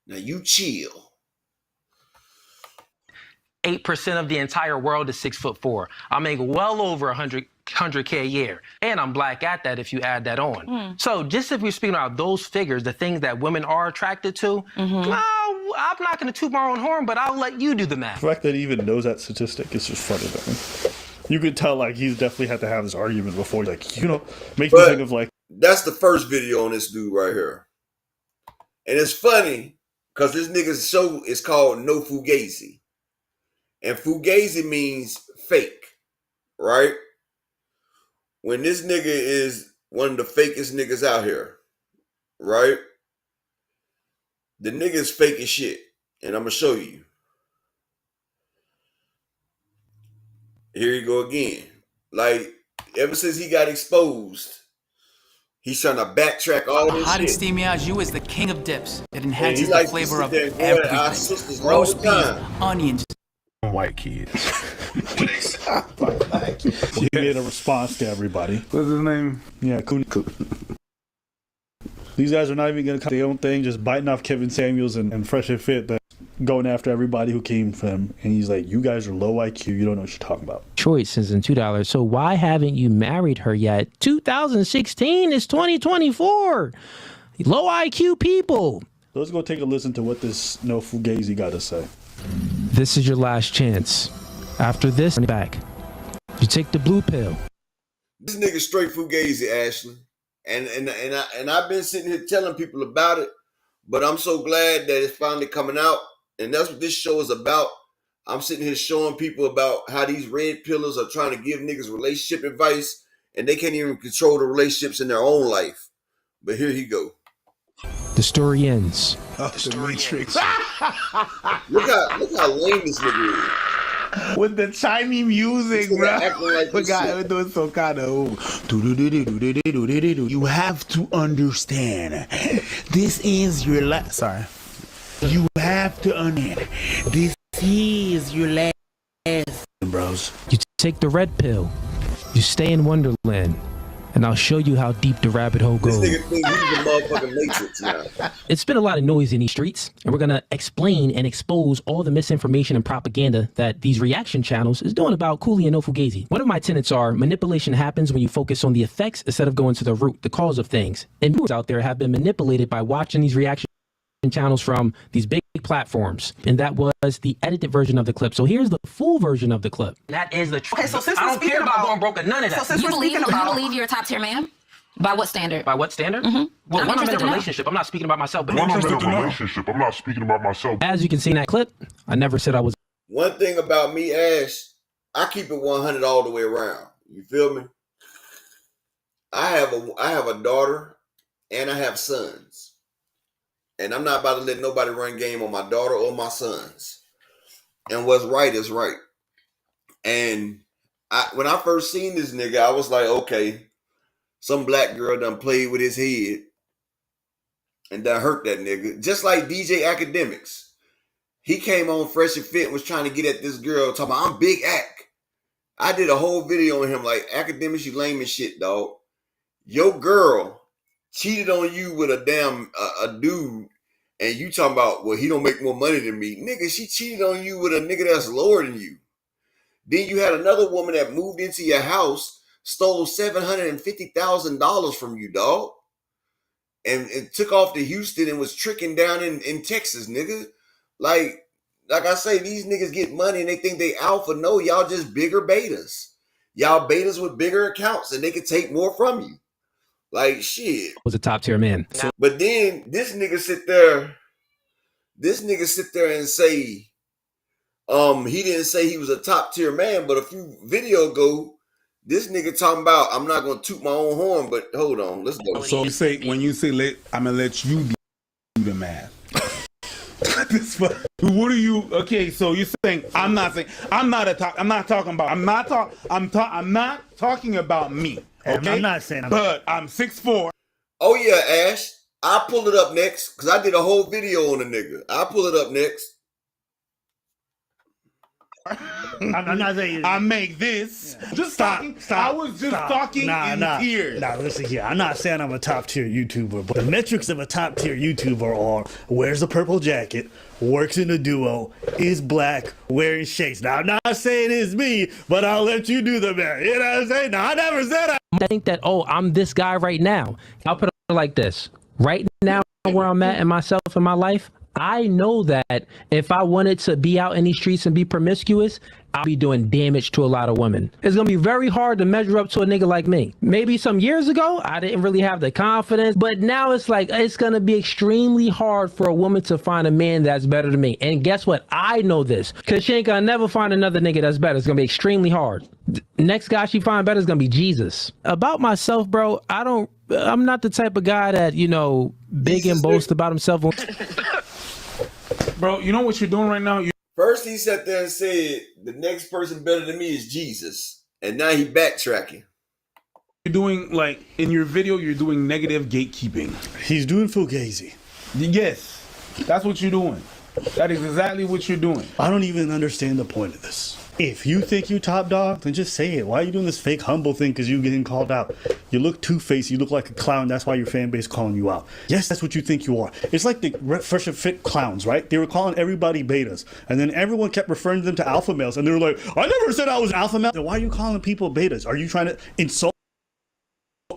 Now you chill. 8% of the entire world is 6'4". I make well over 100K a year, and I'm black at that if you add that on. So just if we're speaking about those figures, the things that women are attracted to, no, I'm not going to toot my own horn, but I'll let you do the math. The fact that he even knows that statistic is just funny to me. You could tell, like, he's definitely had to have this argument before. Like, you know, makes me think of, like... That's the first video on this dude right here. And it's funny, because this nigga's show is called No Fugazi. And Fugazi means fake, right? When this nigga is one of the fakest niggas out here, right? The nigga's fake as shit. And I'm going to show you. Here you go again. Like, ever since he got exposed, he's trying to backtrack all this Hot and shit. steamy au jus is the king of dips. It enhances the likes to flavor sit of there and go at our everything. sisters all Roast the beef, time. onions. White kids. He made a response to everybody. What's his name? Yeah, Cooney. These guys are not even going to do their own thing, just biting off Kevin Samuels and Fresh and Fit, but going after everybody who came from him. And he's like, you guys are low IQ. You don't know what you're talking about. Choices and $2. So why haven't you married her yet? 2016 is 2024. Low IQ people. Let's go take a listen to what this No Fugazi got to say. This is your last chance. After this, back. You take the blue pill. This nigga straight Fugazi, Ashley. And I've been sitting here telling people about it, but I'm so glad that it's finally coming out. And that's what this show is about. I'm sitting here showing people about how these red pillars are trying to give niggas relationship advice, and they can't even control the relationships in their own life. But here he go. The story ends. Oh, the Matrix. Look how lame this nigga is. With the Chinese music, bro. Like we're doing some kind of. You have to understand. This is your last. Sorry. You have to understand. This is your last, bros. You take the red pill. You stay in Wonderland. And I'll show you how deep the rabbit hole goes. This nigga think he's the motherfucking Matrix now. It's been a lot of noise in these streets, and we're going to explain and expose all the misinformation and propaganda that these reaction channels is doing about Cooley and No Fugazi. One of my tenets are manipulation happens when you focus on the effects instead of going to the root, the cause of things. And viewers out there have been manipulated by watching these reaction channels from these big platforms, and that was the edited version of the clip. So here's the full version of the clip. That is the truth. Okay, so since I we're don't care speaking about about- going broke or none of that. So since we're speaking about- You believe you're a top tier man? By what standard? By what standard? Mm-hmm. Well, I'm when I'm in interested a to know. relationship, I'm not speaking about myself. But When I'm in a relationship, I'm not speaking about myself. As you can see in that clip, I never said I was. One thing about me, Ash, I keep it 100 all the way around. You feel me? I have a daughter and I have sons. And I'm not about to let nobody run game on my daughter or my sons. And what's right is right. And when I first seen this nigga, I was like, okay, some black girl done played with his head and done hurt that nigga. Just like DJ Academics. He came on Fresh and Fit and was trying to get at this girl talking about, I'm Big Ac. I did a whole video on him like, Academics, you lame as shit, dog. your girl cheated on you with a damn a dude, and you talking about, well, he don't make more money than me. Nigga, she cheated on you with a nigga that's lower than you. Then you had another woman that moved into your house, stole $750,000 from you, dog. And took off to Houston and was tricking down in Texas, nigga. Like I say, these niggas get money and they think they alpha. No, y'all just bigger betas. Y'all betas with bigger accounts and they can take more from you. Like, shit. Was a top tier man. So, but then this nigga sit there and say, he didn't say he was a top tier man, but a few video ago, this nigga talking about, I'm not gonna toot my own horn, but hold on, let's go. So when you say I'm gonna let you do the math. What are you? Okay, so you're saying I'm not talking about me. Okay? I'm not saying. But I'm 6'4". Oh yeah, Ash. I'll pull it up next because I did a whole video on the nigga. I'll pull it up next. I'm not saying I make this. Yeah. Just stop. I was just talking in tears. Nah, listen here. I'm not saying I'm a top tier YouTuber, but the metrics of a top tier YouTuber are wears a purple jacket, works in a duo, is black, wearing shades. Now I'm not saying it's me, but I'll let you do the math. You know what I'm saying? No, I never said I think that, I'm this guy right now. I'll put it like this. Right now, where I'm at in myself in my life, I know that if I wanted to be out in these streets and be promiscuous, I'll be doing damage to a lot of women. It's going to be very hard to measure up to a nigga like me. Maybe some years ago, I didn't really have the confidence, but now it's like, it's going to be extremely hard for a woman to find a man that's better than me. And guess what? I know this, because she ain't going to never find another nigga that's better. It's going to be extremely hard. Next guy she find better is going to be Jesus. About myself, bro, I'm not the type of guy that, big and boast about himself. Bro, you know what you're doing right now? First he sat there and said, the next person better than me is Jesus. And now he backtracking. You're doing, like, in your video, you're doing negative gatekeeping. He's doing Fugazi. Yes, that's what you're doing. That is exactly what you're doing. I don't even understand the point of this. If you think you top dog, then just say it. Why are you doing this fake humble thing because you getting called out? You look two-faced, you look like a clown, that's why your fan base calling you out. Yes, that's what you think you are. It's like the Fresh and Fit clowns, right? They were calling everybody betas, and then everyone kept referring them to alpha males, and they were like, I never said I was alpha male. Then why are you calling people betas? Are you trying to insult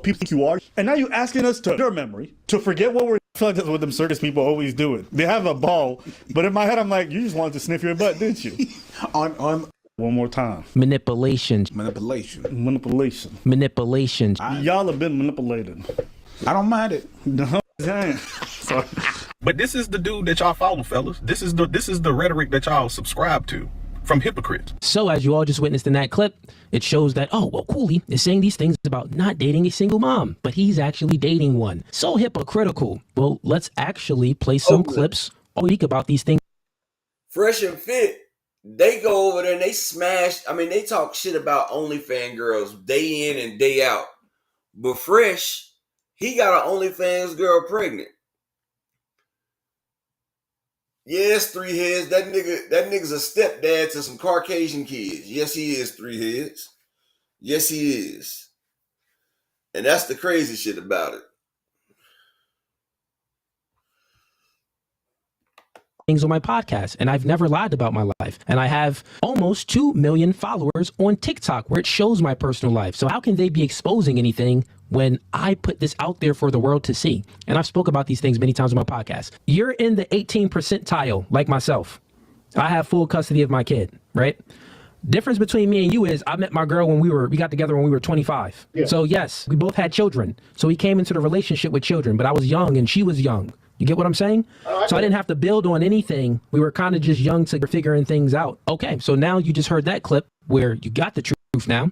people think you are? And now you're asking us to your memory, to forget what we're. I feel like that's what them circus people always do it. They have a ball, but in my head, I'm like, you just wanted to sniff your butt, didn't you? on one more time. Manipulation. Y'all have been manipulated. I don't mind it. No, sorry. But this is the dude that y'all follow, fellas. This is the rhetoric that y'all subscribe to from hypocrites. So as you all just witnessed in that clip, it shows that, Cooley is saying these things about not dating a single mom, but he's actually dating one. So hypocritical. Well, let's actually play some clips all week about these things. Fresh and Fit, they go over there and they smash. I mean, they talk shit about OnlyFans girls day in and day out. But Fresh, he got an OnlyFans girl pregnant. Yes, 3 heads. That nigga's a stepdad to some Caucasian kids. Yes, he is 3 heads. Yes, he is. And that's the crazy shit about it. Things on my podcast, and I've never lied about my life, and I have almost 2 million followers on TikTok where it shows my personal life. So how can they be exposing anything when I put this out there for the world to see? And I've spoke about these things many times on my podcast. You're in the 18 percentile like myself. I have full custody of my kid, right? Difference between me and you is I met my girl when we got together when we were 25. Yeah. So yes, we both had children. So we came into the relationship with children, but I was young and she was young. You get what I'm saying? So I didn't have to build on anything. We were kind of just young to figuring things out. Okay, so now you just heard that clip where you got the truth now.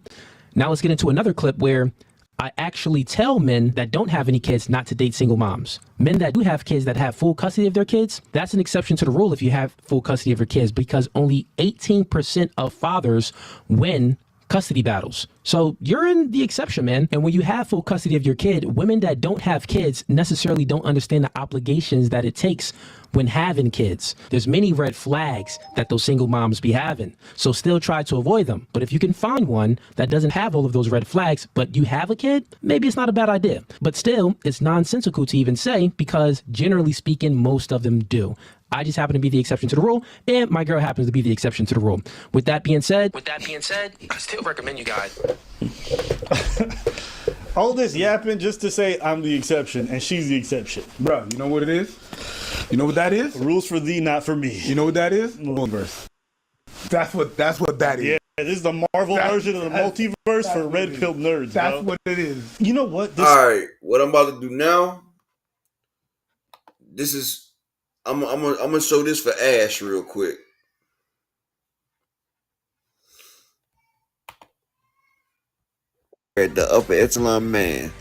Now let's get into another clip where I actually tell men that don't have any kids not to date single moms. Men that do have kids that have full custody of their kids, that's an exception to the rule if you have full custody of your kids, because only 18% of fathers win custody battles. So you're in the exception, man. And when you have full custody of your kid, women that don't have kids necessarily don't understand the obligations that it takes when having kids. There's many red flags that those single moms be having. So still try to avoid them. But if you can find one that doesn't have all of those red flags, but you have a kid, maybe it's not a bad idea. But still, it's nonsensical to even say, because generally speaking, most of them do. I just happen to be the exception to the rule, and my girl happens to be the exception to the rule. With that being said, I still recommend you guys. All this yapping just to say I'm the exception and she's the exception. Bro, you know what it is? You know what that is? Rules for thee, not for me. You know what that is? Multiverse. That's what that is. Yeah, this is the Marvel version of the multiverse for red pill nerds. That's what it is. You know what? All right, what I'm about to do now. This is I'm gonna show this for Ash real quick. At the upper echelon man,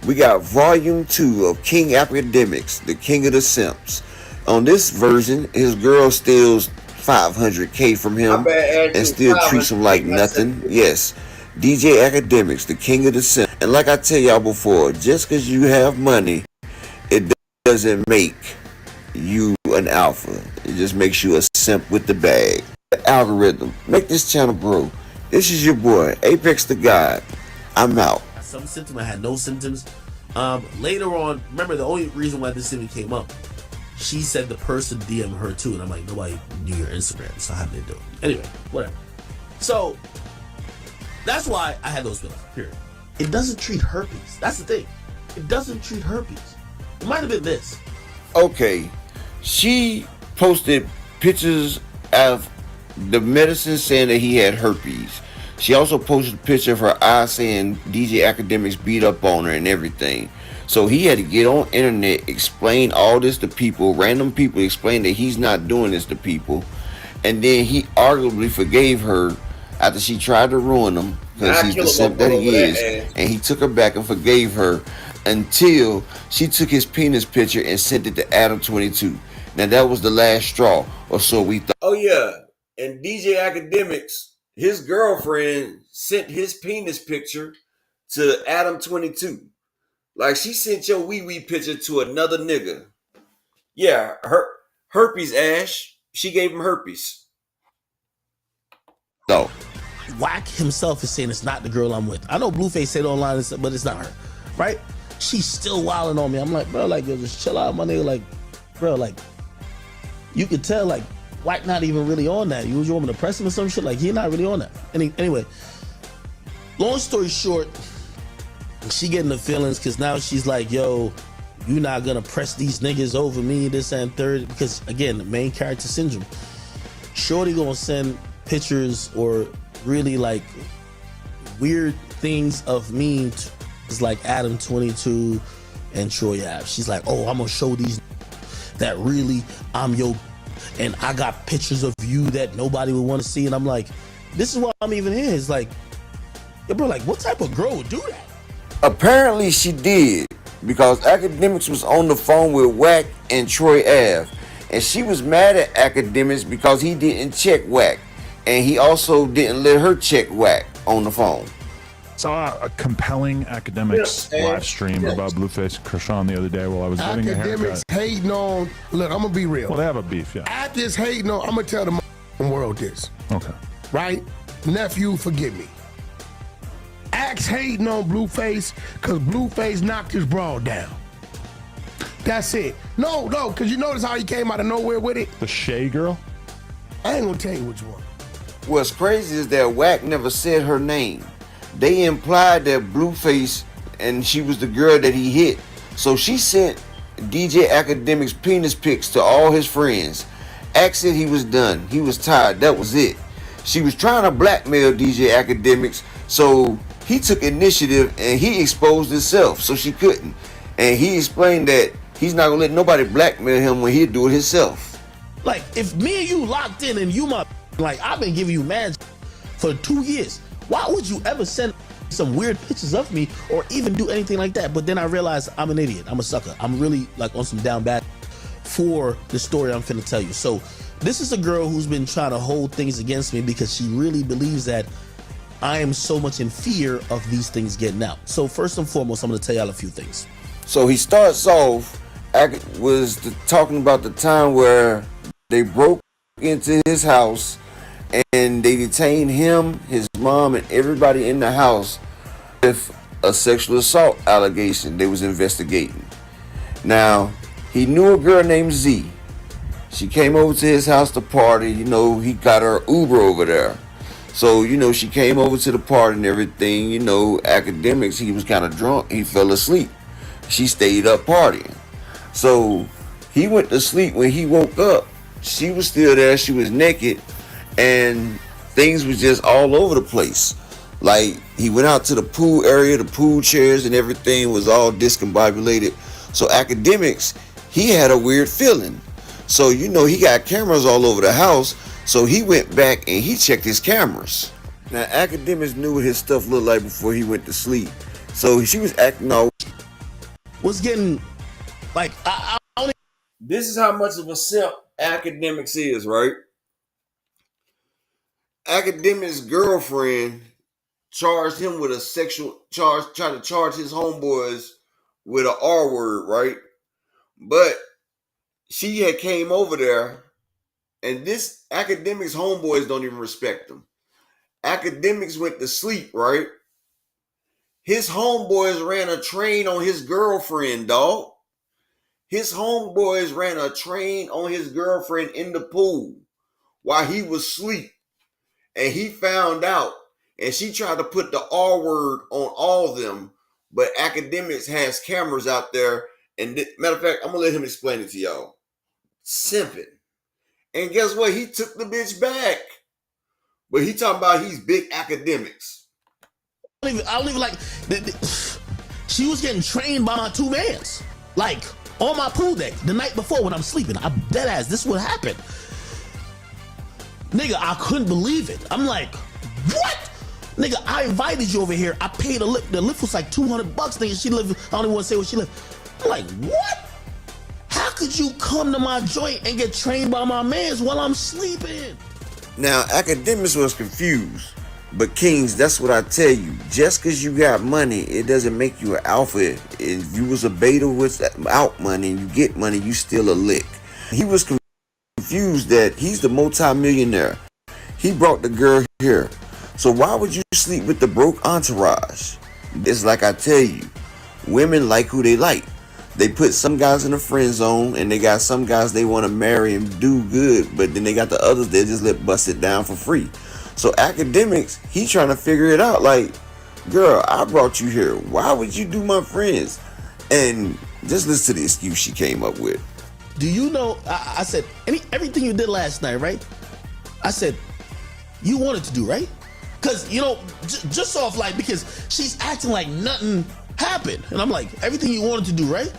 we got volume 2 of King Academics, the King of the Simps. On this version, his girl steals $500K from him and still treats him like nothing. Yes, DJ Academics, the King of the Simps. And like I tell y'all before, just because you have money, it doesn't make you an alpha. It just makes you a simp with the bag. The algorithm, make this channel grow. This is your boy, Apex the God. I'm out. Some symptoms, I had no symptoms. Later on, remember the only reason why this symptom came up, she said the person DM her too, and I'm like, nobody knew your Instagram, so how did they do it? Anyway, whatever. So that's why I had those feelings. Period. It doesn't treat herpes. That's the thing. It doesn't treat herpes. It might have been this. Okay, she posted pictures of the medicine saying that he had herpes. She also posted a picture of her eye saying DJ Academics beat up on her and everything. So he had to get on internet, explain all this to people, random people, explain that he's not doing this to people. And then he arguably forgave her after she tried to ruin him, because he's the simp that he is. And he took her back and forgave her until she took his penis picture and sent it to Adam22. Now that was the last straw, or so we thought. Oh yeah, and DJ Academics, his girlfriend sent his penis picture to Adam22. Like, she sent your wee-wee picture to another nigga. Yeah, herpes, Ash. She gave him herpes. No. Wack himself is saying it's not the girl I'm with. I know Blueface said online, but it's not her, right? She's still wilding on me. I'm like, bro, like, yo, just chill out, my nigga. Like, bro, like, you could tell, like, Wack not even really on that. You want me to press him or some shit? Like, he not really on that. Anyway, long story short, she getting the feelings because now she's like, yo, you not gonna press these niggas over me, this and third. Because again, the main character syndrome. Shorty gonna send pictures or really like weird things of me to like Adam22 and Troy Ave. She's like, oh, I'm gonna show these that really I'm your, and I got pictures of you that nobody would want to see. And I'm like, this is why I'm even here. It's like, yo, bro, like, what type of girl would do that? Apparently she did, because Academics was on the phone with Wack and Troy Ave, and she was mad at Academics because he didn't check Wack, and he also didn't let her check Wack on the phone. Saw a compelling Academics live stream about Blueface Krishan the other day while I was getting a haircut. Academics hating on, look, I'm gonna be real. Well, they have a beef, yeah. At this hating on, I'm gonna tell the world this. Okay. Right? Nephew, forgive me. Axe hating on Blueface because Blueface knocked his broad down. That's it. No, because you notice how he came out of nowhere with it? The Shay girl? I ain't gonna tell you which one. What's crazy is that Wack never said her name. They implied that Blueface and she was the girl that he hit. So she sent DJ Academics penis pics to all his friends. Axe said he was done. He was tired. That was it. She was trying to blackmail DJ Academics, so he took initiative and he exposed himself, so she couldn't. And he explained that he's not gonna let nobody blackmail him when he'll do it himself. Like, if me and you locked in and you like, I've been giving you mad for 2 years. Why would you ever send some weird pictures of me or even do anything like that? But then I realized I'm an idiot. I'm a sucker. I'm really like on some down bad for the story I'm finna tell you. So this is a girl who's been trying to hold things against me because she really believes that I am so much in fear of these things getting out. So first and foremost, I'm going to tell y'all a few things. So he starts off talking about the time where they broke into his house and they detained him, his mom, and everybody in the house with a sexual assault allegation they was investigating. Now, he knew a girl named Z. She came over to his house to party. You know, he got her Uber over there. So, you know, she came over to the party and everything. You know, academics, he was kind of drunk. He fell asleep. She stayed up partying. So, he went to sleep. When he woke up, she was still there. She was naked. And things was just all over the place. Like, he went out to the pool area. The pool chairs and everything was all discombobulated. So, academics, he had a weird feeling. So, you know, he got cameras all over the house. So he went back and he checked his cameras. Now, academics knew what his stuff looked like before he went to sleep. So she was acting all... Was getting, like, I only... This is how much of a simp academics is, right? Academics' girlfriend charged him with a sexual charge, tried to charge his homeboys with an R word, right? But she had came over there. And this academics homeboys don't even respect him. Academics went to sleep, right? His homeboys ran a train on his girlfriend, dog. His homeboys ran a train on his girlfriend in the pool while he was asleep. And he found out. And she tried to put the R word on all of them. But academics has cameras out there. And matter of fact, I'm going to let him explain it to y'all. Simping. And guess what? He took the bitch back. But he talking about he's big academics. I don't even like... She was getting trained by my two mans. Like, on my pool deck the night before when I'm sleeping. I'm dead ass. This is what happened. Nigga, I couldn't believe it. I'm like, what? Nigga, I invited you over here. I paid a lift. The lift was like $200. Nigga, she lived... I don't even want to say where she lived. I'm like, what? How could you come to my joint and get trained by my mans while I'm sleeping? Now, academics was confused. But Kings, that's what I tell you. Just because you got money, it doesn't make you an alpha. If you was a beta without money and you get money, you still a lick. He was confused that he's the multi-millionaire. He brought the girl here. So why would you sleep with the broke entourage? It's like I tell you, women like who they like. They put some guys in the friend zone, and they got some guys they want to marry and do good, but then they got the others they just let bust it down for free. So academics, he trying to figure it out. Like, girl, I brought you here. Why would you do my friends? And just listen to the excuse she came up with. Do you know? I said everything you did last night, right? I said you wanted to do, right? Because you know, just off like because she's acting like nothing happened, and I'm like, everything you wanted to do, right?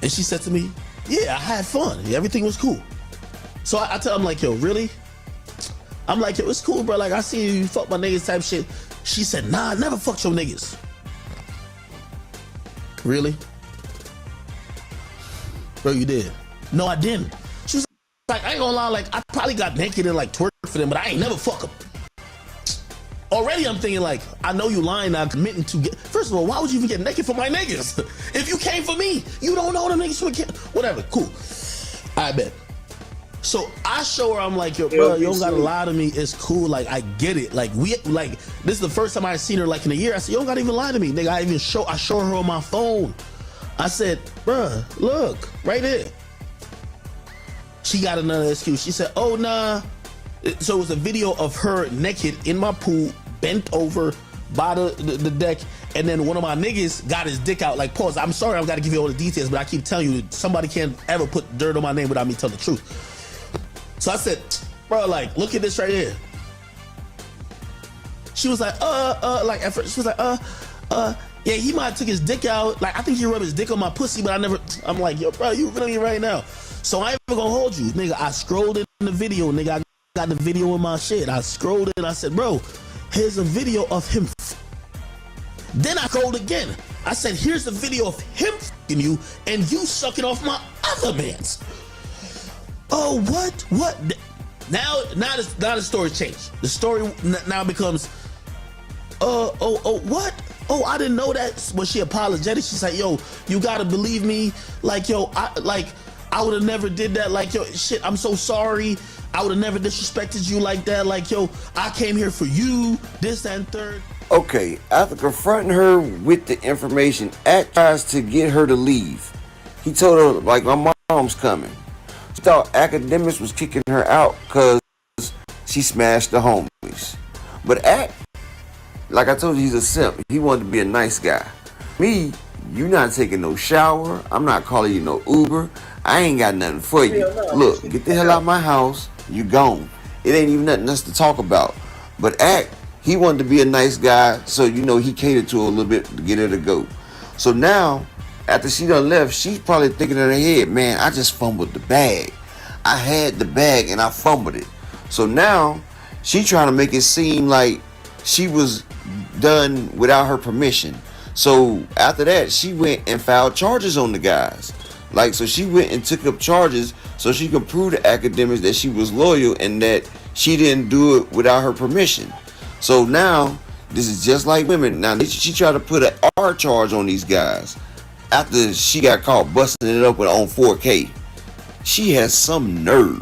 And she said to me, yeah, I had fun. Everything was cool. So I tell him like, yo, really? I'm like, yo, it's cool, bro. Like, I see you fuck my niggas type shit. She said, nah, I never fucked your niggas. Really? Bro, you did. No, I didn't. She was like, I ain't gonna lie, like, I probably got naked and like twerked for them, but I ain't never fuck them. Already I'm thinking like, I know you lying now, committing to get... First of all, why would you even get naked for my niggas? If you came for me, you don't know them niggas would get... Whatever, cool. I bet. So I show her, I'm like, yo, bro, you don't gotta lie to me. It's cool, like, I get it. Like, this is the first time I seen her like in a year. I said, you don't gotta even lie to me. Nigga, I show her on my phone. I said, bruh, look, right there. She got another excuse. She said, oh, nah. So it was a video of her naked in my pool, bent over by the deck, and then one of my niggas got his dick out. Like, pause, I'm sorry, I've got to give you all the details, but I keep telling you, somebody can't ever put dirt on my name without me telling the truth. So I said, bro, like, look at this right here. She was like, like, at first, she was like, yeah, he might have took his dick out. Like, I think he rubbed his dick on my pussy, but I'm like, yo, bro, you really right now. So I ain't even gonna hold you. Nigga, I scrolled in the video, nigga, I got the video in my shit. I scrolled in, I said, bro, here's a video of him. Then I scrolled again. I said, here's a video of him f***ing you and you sucking off my other mans. Oh, what? Now the story changed. The story now becomes, what? Oh, I didn't know that. When she apologetic, she's like, yo, you gotta believe me. Like, yo, I would have never did that. Like, yo, shit, I'm so sorry. I would have never disrespected you like that. Like, yo, I came here for you, this, that, and third. Okay, after confronting her with the information, Act tries to get her to leave. He told her, like, my mom's coming. She thought Academics was kicking her out because she smashed the homies. But Act, like I told you, he's a simp. He wanted to be a nice guy. Me, you not taking no shower. I'm not calling you no Uber. I ain't got nothing for you. Look, get the hell out of my house. You gone. It ain't even nothing else to talk about. But Act, he wanted to be a nice guy, so you know he catered to her a little bit to get her to go. So now, after she done left, she's probably thinking in her head, man, I just fumbled the bag. I had the bag and I fumbled it. So now, she trying to make it seem like she was done without her permission. So after that, she went and filed charges on the guys. Like, so she went and took up charges so she could prove to Academics that she was loyal and that she didn't do it without her permission. So now, this is just like women. Now, she tried to put an R charge on these guys after she got caught busting it up on 4K. She has some nerve.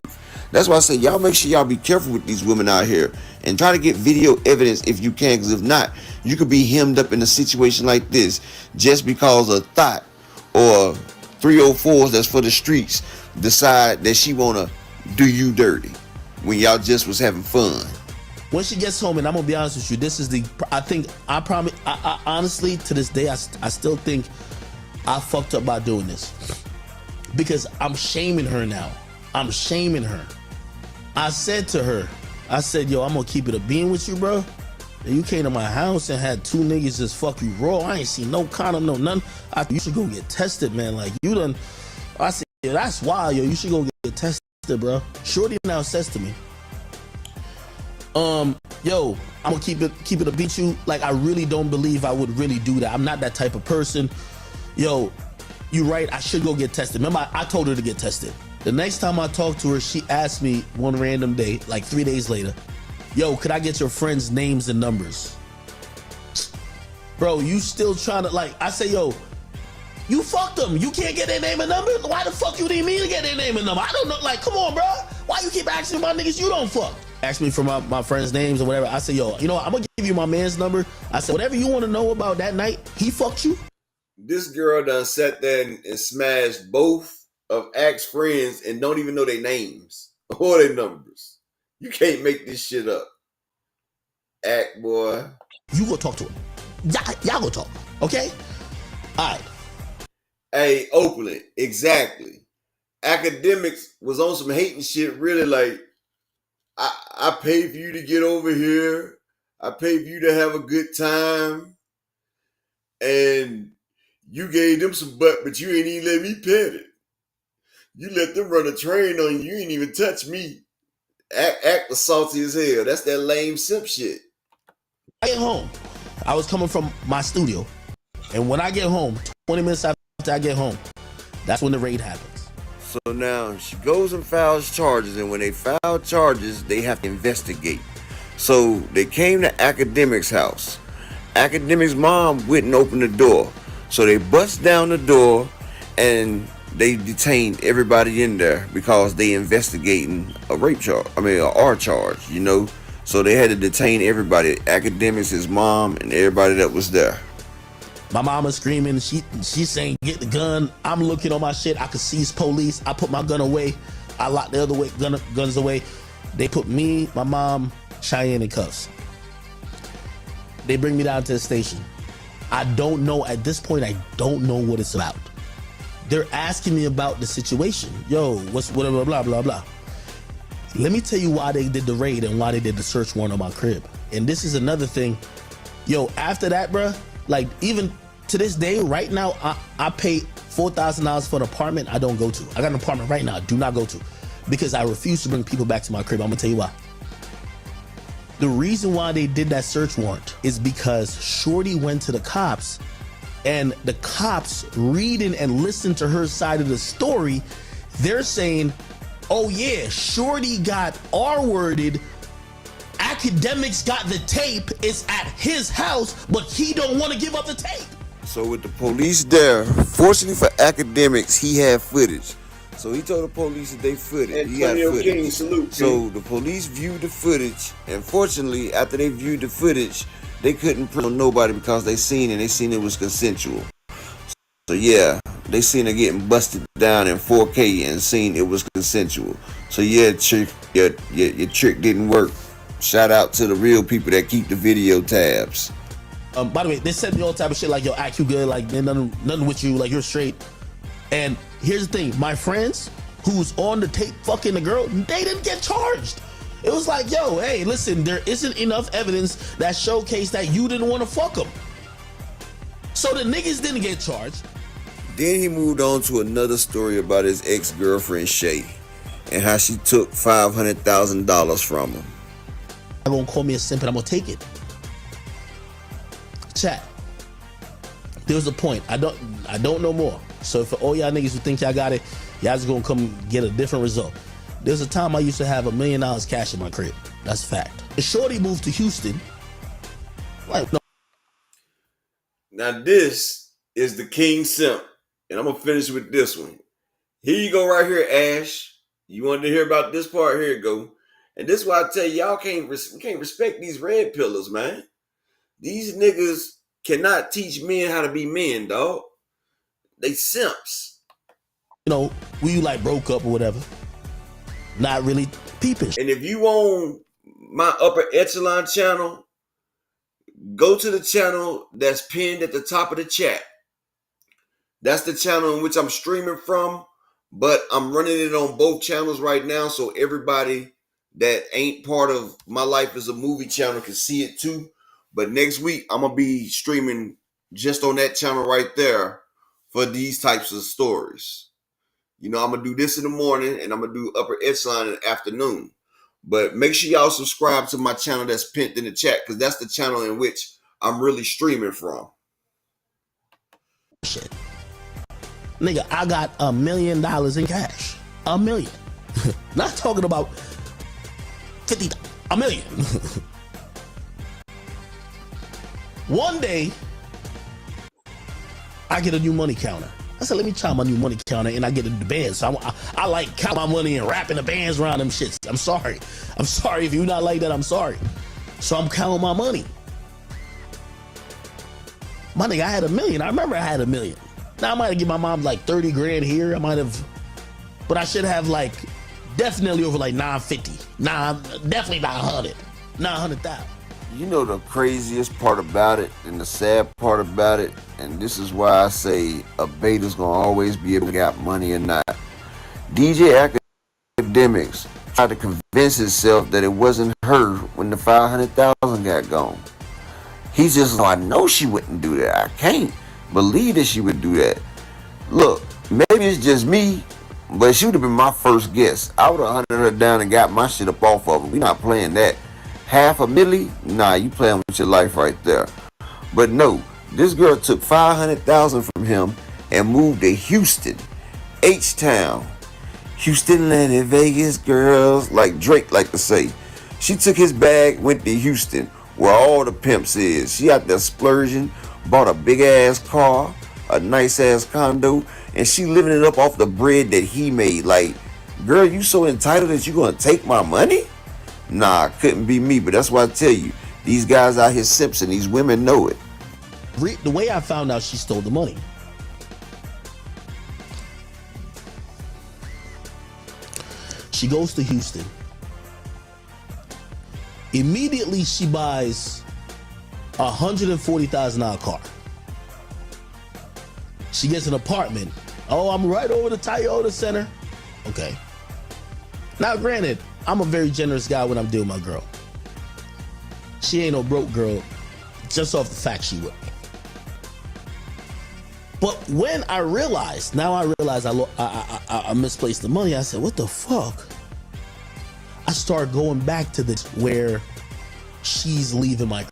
That's why I say, y'all make sure y'all be careful with these women out here and try to get video evidence if you can, because if not, you could be hemmed up in a situation like this just because a thought or 304s that's for the streets decide that she want to do you dirty when y'all just was having fun. When she gets home, and I'm gonna be honest with you, this is I honestly, to this day, I still think I fucked up by doing this because I'm shaming her now. I'm shaming her. I said to her, yo, I'm gonna keep it a bean with you, bro. And you came to my house and had two niggas just fuck you raw. I ain't seen no condom, no nothing. You should go get tested, man. Like, you done. I said, yeah, that's wild, yo. You should go get tested, bro. Shorty now says to me, yo, I'm gonna keep it a beat you. Like, I really don't believe I would really do that. I'm not that type of person. Yo, you right, I should go get tested. Remember, I told her to get tested. The next time I talked to her, she asked me one random day, like 3 days later, yo, could I get your friends' names and numbers? Bro, you still trying to, like, I say, yo, you fucked them. You can't get their name and number? Why the fuck you need me to get their name and number? I don't know, like, come on, bro. Why you keep asking my niggas you don't fuck? Ask me for my friends' names or whatever. I say, yo, you know what? I'm gonna give you my man's number. I said, whatever you want to know about that night, he fucked you. This girl done sat there and smashed both of Act's friends and don't even know their names or their numbers. You can't make this shit up. Act, boy. You go talk to him. Y'all go talk, okay? All right. Hey, Oakland, exactly. Academics was on some hating shit, really like, I paid for you to get over here. I paid for you to have a good time. And you gave them some butt, but you ain't even let me pet it. You let them run a train on you. You ain't even touch me. Act was salty as hell. That's that lame simp shit. I get home. I was coming from my studio. And when I get home, 20 minutes after I get home, that's when the raid happens. So now she goes and files charges. And when they file charges, they have to investigate. So they came to Academics' house. Academics' mom wouldn't open the door. So they bust down the door and they detained everybody in there because they investigating a rape charge. I mean, an R charge, you know. So they had to detain everybody, Academics, his mom, and everybody that was there. My mama's screaming. She's saying, get the gun. I'm looking on my shit. I could seize police. I put my gun away. I locked the other guns away. They put me, my mom, Cheyenne in cuffs. They bring me down to the station. I don't know, at this point, I don't know what it's about. They're asking me about the situation. Yo, what's whatever, blah, blah, blah. Let me tell you why they did the raid and why they did the search warrant on my crib. And this is another thing. Yo, after that, bruh, like, even to this day, right now, I pay $4,000 for an apartment I don't go to. I got an apartment right now I do not go to because I refuse to bring people back to my crib. I'm gonna tell you why. The reason why they did that search warrant is because Shorty went to the cops, and the cops reading and listening to her side of the story, they're saying, oh yeah, Shorty got R-worded Academics got the tape. It's at his house, but he don't want to give up the tape. So with the police there, fortunately for Academics, he had footage. So he told the police that they footage. He got footage. King, salute, so the police viewed the footage, and fortunately, after they viewed the footage, they couldn't prove on nobody because they seen it was consensual. So yeah, they seen it getting busted down in 4K and seen it was consensual. So yeah, your trick didn't work. Shout out to the real people that keep the video tabs. By the way, they send me all type of shit like, yo, act you good, like nothing with you, like you're straight. And here's the thing, my friends who's on the tape fucking the girl, they didn't get charged. It was like, yo, hey, listen, there isn't enough evidence that showcased that you didn't want to fuck them. So the niggas didn't get charged. Then he moved on to another story about his ex-girlfriend Shay and how she took $500,000 from him. I'm gonna call me a simp and I'm gonna take it. Chat. There was a point. I don't know more. So for all y'all niggas who think y'all got it, y'all just gonna come get a different result. There's a time I used to have $1 million cash in my crib. That's a fact. The shorty moved to Houston. Like, no. Now this is the King Simp, and I'm gonna finish with this one. Here you go, right here, Ash. You wanted to hear about this part? Here you go. And this is why I tell y'all can't respect these red pillars, man. These niggas cannot teach men how to be men, dog. They simps. You know, we like broke up or whatever. Not really peeping. And if you on my upper echelon channel, go to the channel that's pinned at the top of the chat. That's the channel in which I'm streaming from, but I'm running it on both channels right now, so everybody that ain't part of My Life as a Movie channel can see it too. But next week, I'm going to be streaming just on that channel right there for these types of stories. You know, I'm going to do this in the morning and I'm going to do upper echelon in the afternoon. But make sure y'all subscribe to my channel that's pinned in the chat, because that's the channel in which I'm really streaming from. Shit. Nigga, I got $1 million in cash. $1 million. Not talking about 50, $1 million. One day, I get a new money counter. I said, let me try my new money counter, and I get the bands. So I like count my money and wrapping the bands around them shits. I'm sorry. I'm sorry if you're not like that. I'm sorry. So I'm counting my money. My nigga, I had $1 million. I remember I had $1 million. Now I might have given my mom like 30 grand here. I might have, but I should have like definitely over like 950. Definitely 900. 900,000. You know the craziest part about it and the sad part about it, and this is why I say a beta's gonna always be able to get money or not. DJ Academics tried to convince himself that it wasn't her when the 500,000 got gone. He's just like, no, she wouldn't do that. I can't believe that she would do that. Look, maybe it's just me, but she would have been my first guess. I would have hunted her down and got my shit up off of her. We're not playing that. $500,000? Nah, you playing with your life right there. But no, this girl took $500,000 from him and moved to Houston, H-Town. Houston, Atlanta, Vegas, girls, like Drake like to say. She took his bag, went to Houston, where all the pimps is. She out there splurging, bought a big ass car, a nice ass condo, and she living it up off the bread that he made. Like, girl, you so entitled that you gonna take my money? Nah, couldn't be me, but that's why I tell you, these guys out here simps and these women know it. The way I found out she stole the money. She goes to Houston. Immediately she buys a $140,000 car. She gets an apartment. Oh, I'm right over the Toyota Center. Okay. Now, granted, I'm a very generous guy when I'm dealing with my girl. She ain't no broke girl, just off the fact she would. But when I realized, I misplaced the money, I said, what the fuck? I started going back to this where she's leaving my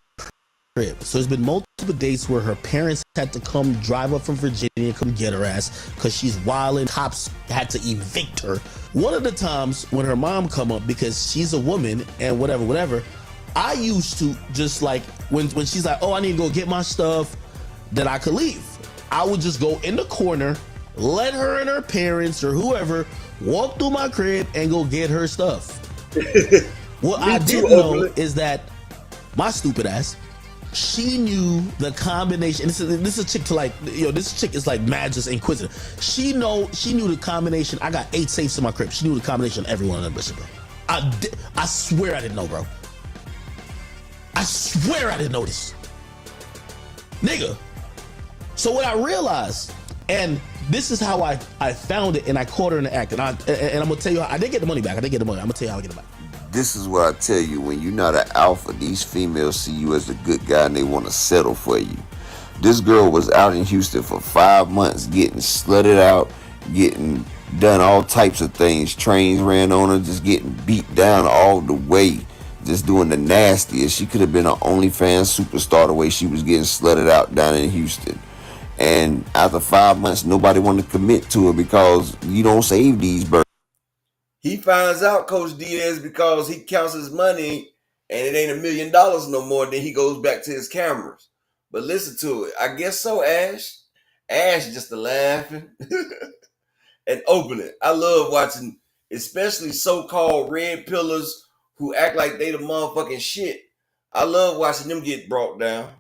crib. So there's been multiple dates where her parents had to come drive up from Virginia and come get her ass because she's wilding. Cops had to evict her. One of the times when her mom come up, because she's a woman and whatever, I used to just like when she's like, oh, I need to go get my stuff, that I could leave. I would just go in the corner, let her and her parents or whoever walk through my crib and go get her stuff. What I didn't know is that my stupid ass, she knew the combination. This is a chick to like, this chick is like mad, just inquisitive. She knew the combination. I got 8 safes in my crib. She knew the combination of every one of them bitches, bro. I swear I didn't know, bro. I swear I didn't know this. Nigga. So what I realized, and this is how I found it, and I caught her in the act, and I'm gonna tell you how I did get the money back. I'm gonna tell you how I get it back. This is what I tell you, when you're not an alpha, these females see you as a good guy and they want to settle for you. This girl was out in Houston for 5 months getting slutted out, getting done all types of things. Trains ran on her, just getting beat down all the way, just doing the nastiest. She could have been an OnlyFans superstar the way she was getting slutted out down in Houston. And after 5 months, nobody wanted to commit to her because you don't save these birds. He finds out Coach Diaz because he counts his money and it ain't $1 million no more. Then he goes back to his cameras. But listen to it. I guess so, Ash. Ash just a laughing and open it. I love watching, especially so-called red pillars who act like they the motherfucking shit. I love watching them get brought down.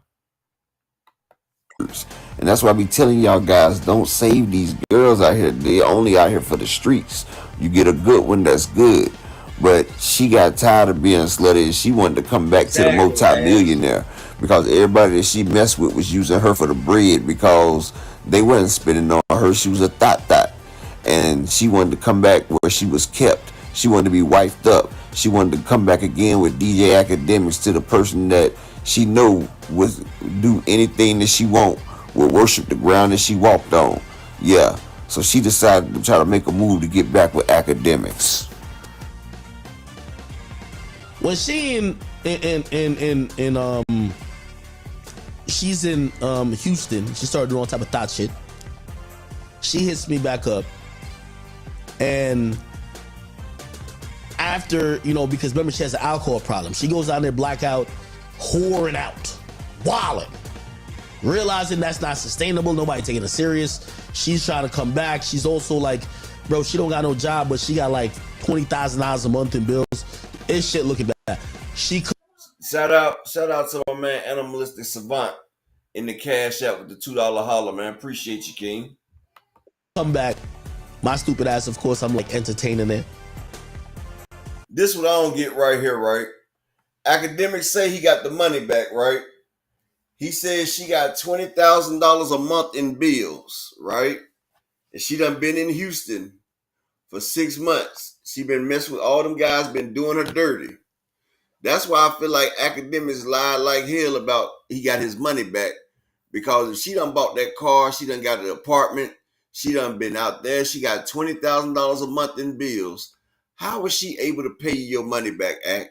And that's why I be telling y'all guys, don't save these girls out here. They're only out here for the streets. You get a good one, that's good. But she got tired of being slutty and she wanted to come back to the multi-millionaire because everybody that she messed with was using her for the bread because they wasn't spending on her. She was a thot. And she wanted to come back where she was kept. She wanted to be wifed up. She wanted to come back again with DJ Academics to the person that she know would do anything that she want, would worship the ground that she walked on. Yeah. So she decided to try to make a move to get back with Academics. When she she's in Houston, she started doing all type of thought shit. She hits me back up, and after, because remember she has an alcohol problem, she goes down there blackout, whoring out, wilding, realizing that's not sustainable, nobody taking it serious. She's trying to come back. She's also like, bro, she don't got no job, but she got like $20,000 a month in bills. It's shit looking bad. Shout out to my man Animalistic Savant in the Cash App with the $2 holler, man. Appreciate you, King. Come back. My stupid ass, of course, I'm like entertaining it. This what I don't get right here, right? Academics say he got the money back, right? He says she got $20,000 a month in bills, right? And she done been in Houston for 6 months. She been messing with all them guys, been doing her dirty. That's why I feel like Academics lied like hell about he got his money back. Because if she done bought that car, she done got an apartment, she done been out there, she got $20,000 a month in bills. How was she able to pay you your money back, Act?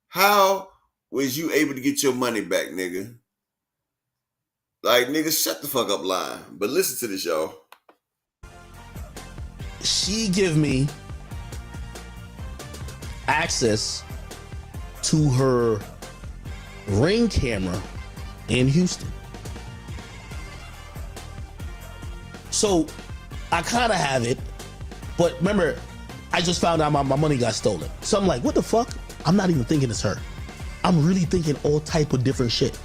How was you able to get your money back, nigga? Like, nigga, shut the fuck up lying. But listen to this, y'all. She give me access to her Ring camera in Houston. So I kind of have it, but remember, I just found out my money got stolen. So I'm like, what the fuck? I'm not even thinking it's her. I'm really thinking all type of different shit.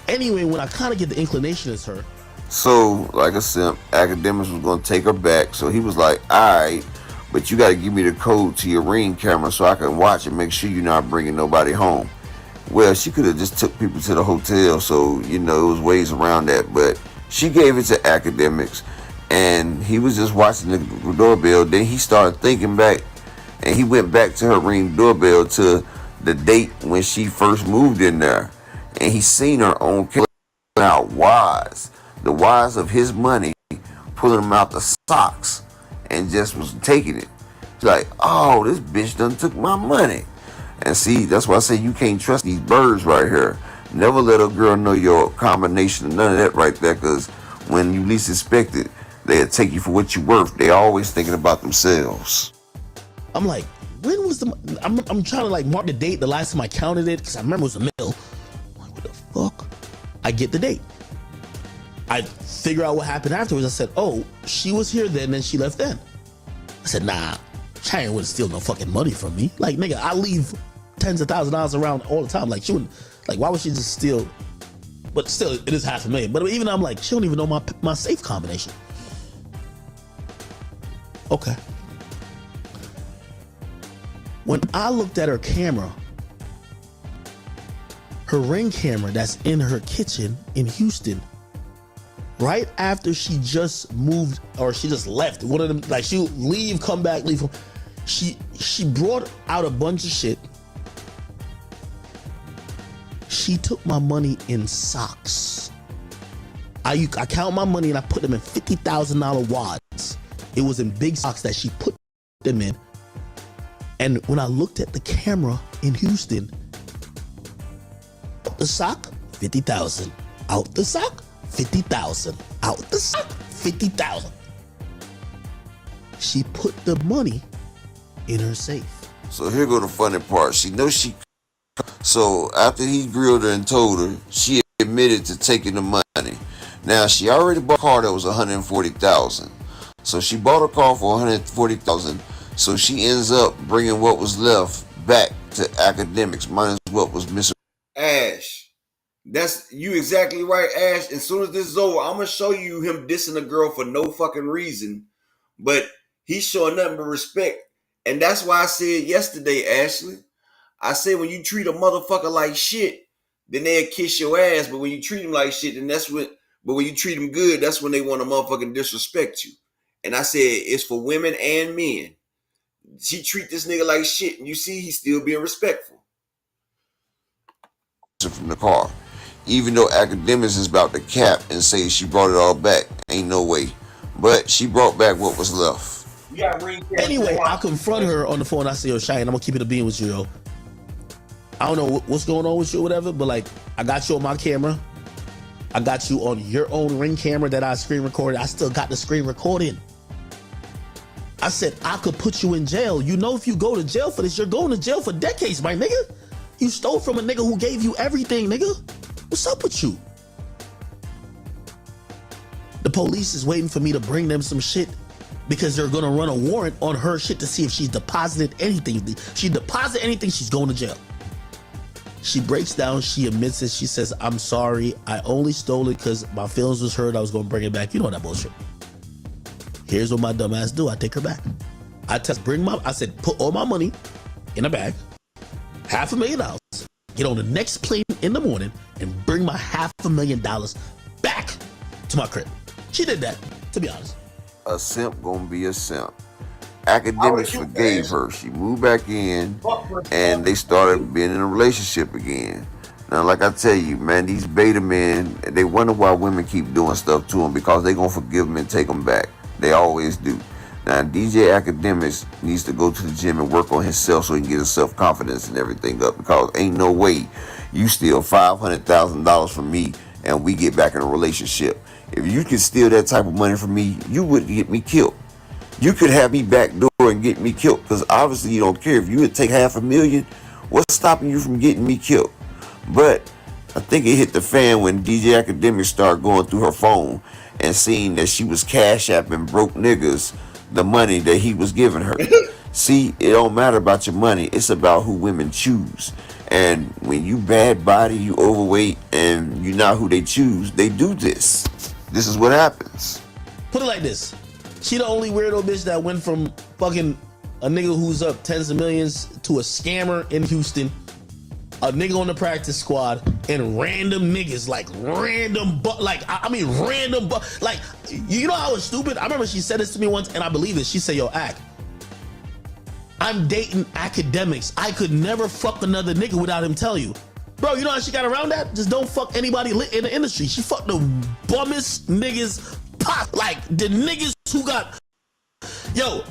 Anyway, when I kind of get the inclination it's her. So, like I said, Academics was going to take her back. So he was like, all right, but you got to give me the code to your Ring camera so I can watch and make sure you're not bringing nobody home. Well, she could have just took people to the hotel. So, it was ways around that. But she gave it to Academics. And he was just watching the doorbell. Then he started thinking back. And he went back to her Ring doorbell to the date when she first moved in there. And he seen her on camera out wires. The wires of his money, pulling them out the socks. And just was taking it. She's like, oh, this bitch done took my money. And see, that's why I say you can't trust these birds right here. Never let a girl know your combination of none of that right there. Because when you least expect it, they'll take you for what you're worth. They're always thinking about themselves. I'm like, when was I'm trying to like mark the date. The last time I counted it, because I remember it was a mill. I'm like, what the fuck? I get the date. I figure out what happened afterwards. I said, oh, she was here then she left then. I said, nah, Cheyenne wouldn't steal no fucking money from me. Like, nigga, I leave tens of thousands of dollars around all the time. Like, she wouldn't, like, why would she just steal? But still, it is $500,000. But even I'm like, she don't even know my safe combination. Okay. When I looked at her camera, her Ring camera that's in her kitchen in Houston, right after she just moved or she just left, one of them, like she would leave, come back, leave. She brought out a bunch of shit. She took my money in socks. I count my money and I put them in $50,000 wads. It was in big socks that she put them in. And when I looked at the camera in Houston, out the sock, 50,000. Out the sock, 50,000. Out the sock, 50,000. She put the money in her safe. So here go the funny part. She knows she. So after he grilled her and told her, she admitted to taking the money. Now she already bought a car that was $140,000. So she bought a car for $140,000. So she ends up bringing what was left back to academics, minus what was missing. Ash, that's you exactly right, Ash. As soon as this is over, I'm gonna show you him dissing a girl for no fucking reason, but he's showing nothing but respect, and that's why I said yesterday, Ashley. I said when you treat a motherfucker like shit, then they'll kiss your ass. But when you treat them like shit, then that's when. But when you treat them good, that's when they want to motherfucking disrespect you. And I said it's for women and men. She treat this nigga like shit, and you see he's still being respectful. From the car, even though academics is about to cap and say she brought it all back, ain't no way. But she brought back what was left. Anyway, I confront her on the phone. I say, yo, Cheyenne, I'm gonna keep it a being with you, yo. I don't know what's going on with you or whatever, but like, I got you on my camera. I got you on your own Ring camera that I screen recorded. I still got the screen recording. I said, I could put you in jail. You know, if you go to jail for this, you're going to jail for decades, my nigga. You stole from a nigga who gave you everything, nigga. What's up with you? The police is waiting for me to bring them some shit because they're gonna run a warrant on her shit to see if she's deposited anything. If she deposit anything, she's going to jail. She breaks down, she admits it, she says, I'm sorry, I only stole it because my feelings was hurt, I was gonna bring it back. You know that bullshit. Here's what my dumb ass do, I take her back. I said, put all my money in a bag, $500,000, get on the next plane in the morning and bring my $500,000 back to my crib. She did that, to be honest. A simp gonna be a simp. Academics forgave her. She moved back in and they started being in a relationship again. Now, like I tell you, man, these beta men, they wonder why women keep doing stuff to them because they gonna forgive them and take them back. They always do. Now, DJ Academics needs to go to the gym and work on himself so he can get his self-confidence and everything up, because ain't no way you steal $500,000 from me and we get back in a relationship. If you could steal that type of money from me, you wouldn't get me killed. You could have me backdoor and get me killed, because obviously you don't care. If you would take $500,000, what's stopping you from getting me killed? But I think it hit the fan when DJ Academics started going through her phone and seeing that she was cash apping broke niggas the money that he was giving her. See, it don't matter about your money. It's about who women choose. And when you bad body, you overweight, and you're not who they choose, they do this. This is what happens. Put it like this. She the only weirdo bitch that went from fucking a nigga who's up tens of millions to a scammer in Houston, a nigga on the practice squad, and random niggas, like random, like, you know how it's stupid? I remember she said this to me once, and I believe it. She said, yo, Ack, I'm dating Academics. I could never fuck another nigga without him telling you. Bro, you know how she got around that? Just don't fuck anybody lit in the industry. She fucked the bummest niggas pop. Like, the niggas who got... Yo,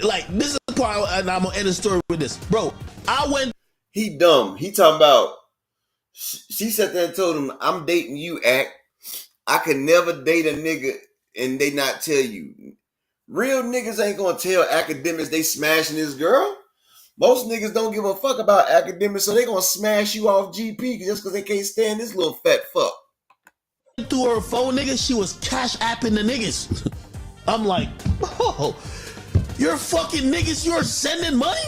like, this is the part, and I'm gonna end the story with this. Bro, I went... He dumb. He talking about... She sat there and told him, I'm dating you, Act. I could never date a nigga and they not tell you. Real niggas ain't gonna tell Academics they smashing this girl. Most niggas don't give a fuck about academics, so they gonna smash you off GP just because they can't stand this little fat fuck. Through her phone, nigga, she was cash apping the niggas. I'm like, oh, you're fucking niggas, you're sending money?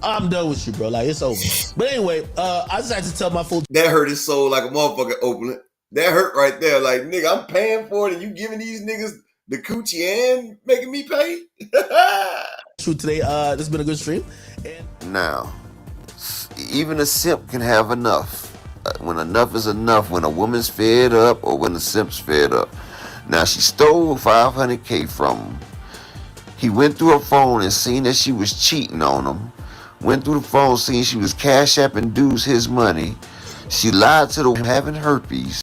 I'm done with you, bro. Like, it's over. But anyway, I just had to tell my full. That hurt his soul like a motherfucker opening. That hurt right there. Like, nigga, I'm paying for it and you giving these niggas the coochie and making me pay? True today, this has been a good stream. Now, even a simp can have enough. When enough is enough, when a woman's fed up or when the simp's fed up. Now, she stole $500K from him. He went through her phone and seen that she was cheating on him. Went through the phone, seen she was cash apping dudes his money. She lied to the having herpes.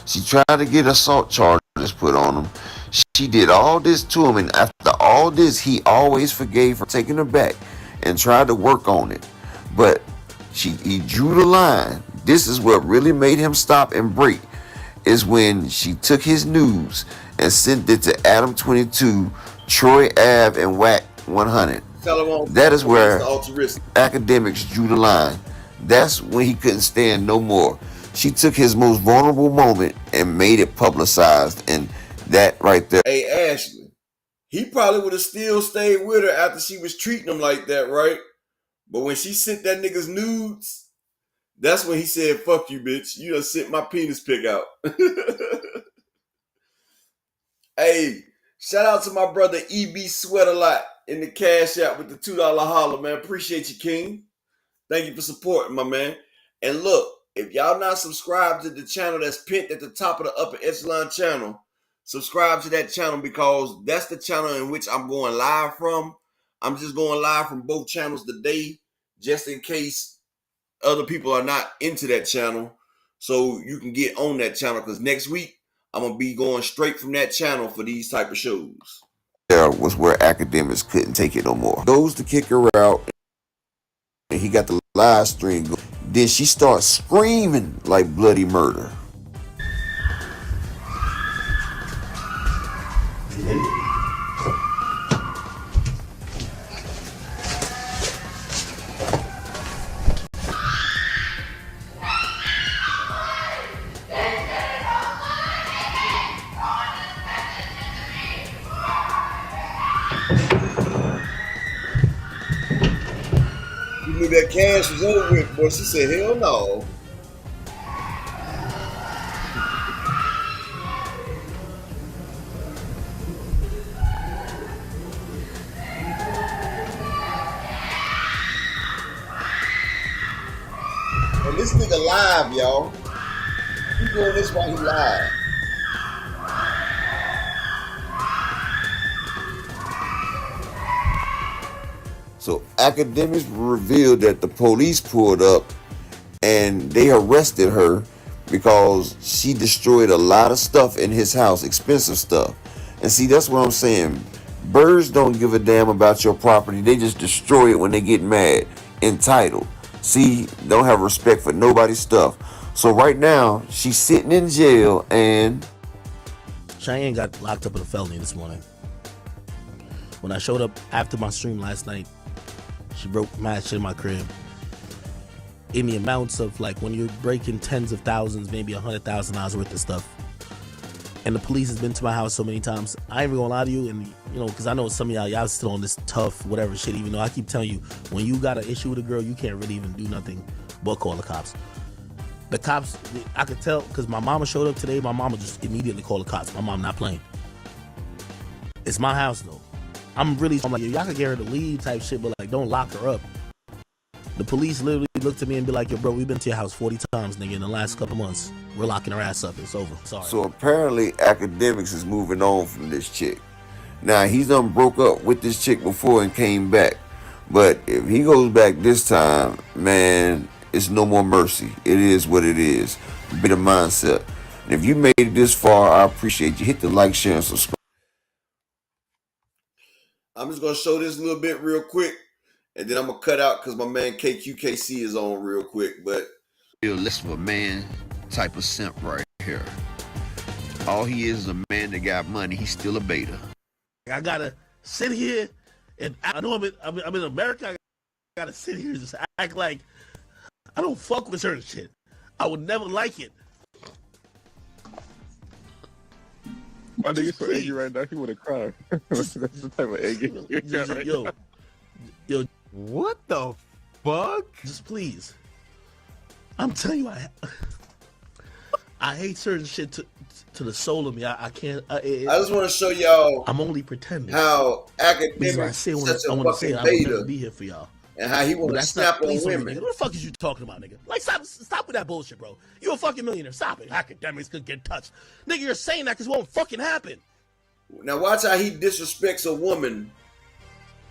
She tried to get assault charges put on him. She did all this to him, and after all this, he always forgave her, taking her back and tried to work on it. But he drew the line. This is what really made him stop and break, is when she took his nudes and sent it to Adam22, Troy Ave, and Whack 100. That is where academics drew the line. That's when he couldn't stand no more. She took his most vulnerable moment and made it publicized, and that right there. Hey, Ashley, he probably would have still stayed with her after she was treating him like that, right? But when she sent that nigga's nudes, that's when he said, fuck you, bitch. You done sent my penis pic out. Hey, shout out to my brother EB Sweat a lot in the cash out with the $2 holler, man. Appreciate you, King. Thank you for supporting, my man. And look, if y'all not subscribed to the channel that's pinned at the top of the upper echelon channel, subscribe to that channel because that's the channel in which I'm going live from. I'm just going live from both channels today, just in case other people are not into that channel. So you can get on that channel because next week, I'm going to be going straight from that channel for these type of shows. There was where academics couldn't take it no more. Goes to kick her out, and he got the live stream going. Then she starts screaming like bloody murder. That cash was over with, boy. She said, hell no. And this nigga live, y'all. He doing this while he live. So academics revealed that the police pulled up and they arrested her because she destroyed a lot of stuff in his house, expensive stuff. And see, that's what I'm saying. Birds don't give a damn about your property. They just destroy it when they get mad. Entitled. See, don't have respect for nobody's stuff. So right now, she's sitting in jail and... Cheyenne got locked up in a felony this morning. When I showed up after my stream last night, she broke mad shit in my crib. In the amounts of, like, when you're breaking tens of thousands, maybe $100,000 worth of stuff. And the police has been to my house so many times. I ain't even gonna lie to you, and you know, because I know some of y'all still on this tough whatever shit, even though I keep telling you, when you got an issue with a girl, you can't really even do nothing but call the cops. The cops, I could tell, because my mama showed up today, my mama just immediately called the cops. My mom not playing. It's my house, though. I'm like, y'all can get her to leave type shit, but like, don't lock her up. The police literally looked at me and be like, yo, bro, we've been to your house 40 times, nigga, in the last couple months. We're locking her ass up. It's over. Sorry. So apparently academics is moving on from this chick. Now, he's done broke up with this chick before and came back. But if he goes back this time, man, it's no more mercy. It is what it is. A bit of mindset. And if you made it this far, I appreciate you. Hit the like, share, and subscribe. I'm just going to show this a little bit real quick. And then I'm going to cut out because my man KQKC is on real quick. But real list of a man type of simp right here. All he is a man that got money. He's still a beta. I got to sit here and I know I'm in America. gotta sit here and just act like I don't fuck with certain shit. I would never like it. My nigga's so angry right now, he would have cried. That's the type of angry. Yo, what the fuck? Just please. I'm telling you, I hate certain shit to the soul of me. I can't. I just want to show y'all. I'm only pretending. How academic I such a want to say fucking I would beta, never be here for y'all. and how he want to snap on women. What the fuck is you talking about, nigga? Like, stop with that bullshit, bro. You a fucking millionaire. Stop it. Academics could get touched. Nigga, you're saying that because it won't fucking happen. Now watch how he disrespects a woman.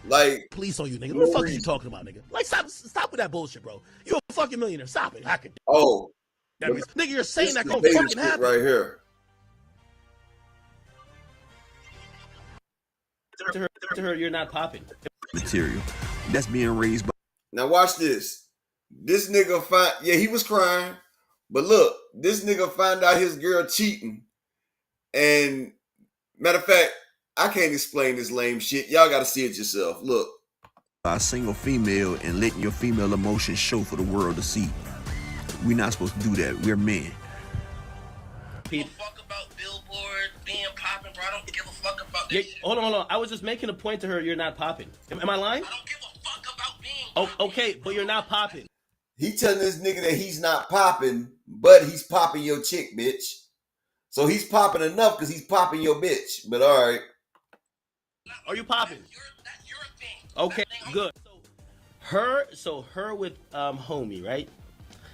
Like, police on you, nigga. What the fuck is you talking about, nigga? Like, stop with that bullshit, bro. You a fucking millionaire. Stop it. Oh. Nigga, you're saying that won't beta fucking shit happen. right here. To her, you're not popping. Material that's being raised by. Now watch this. This nigga he was crying, but look, this nigga find out his girl cheating, and matter of fact, I can't explain this lame shit. Y'all gotta see it yourself. Look, a single female and letting your female emotions show for the world to see. We're not supposed to do that. We're men. Fuck about Billboard being popping, bro. I don't give a fuck about this shit. Hold on. I was just making a point to her. You're not popping. Am I lying? I don't give a fuck about being. Okay, but you're not popping. He telling this nigga that he's not popping, but he's popping your chick, bitch. So he's popping enough because he's popping your bitch. But all right. Are you popping? That's your thing. Okay, good. So her with homie, right?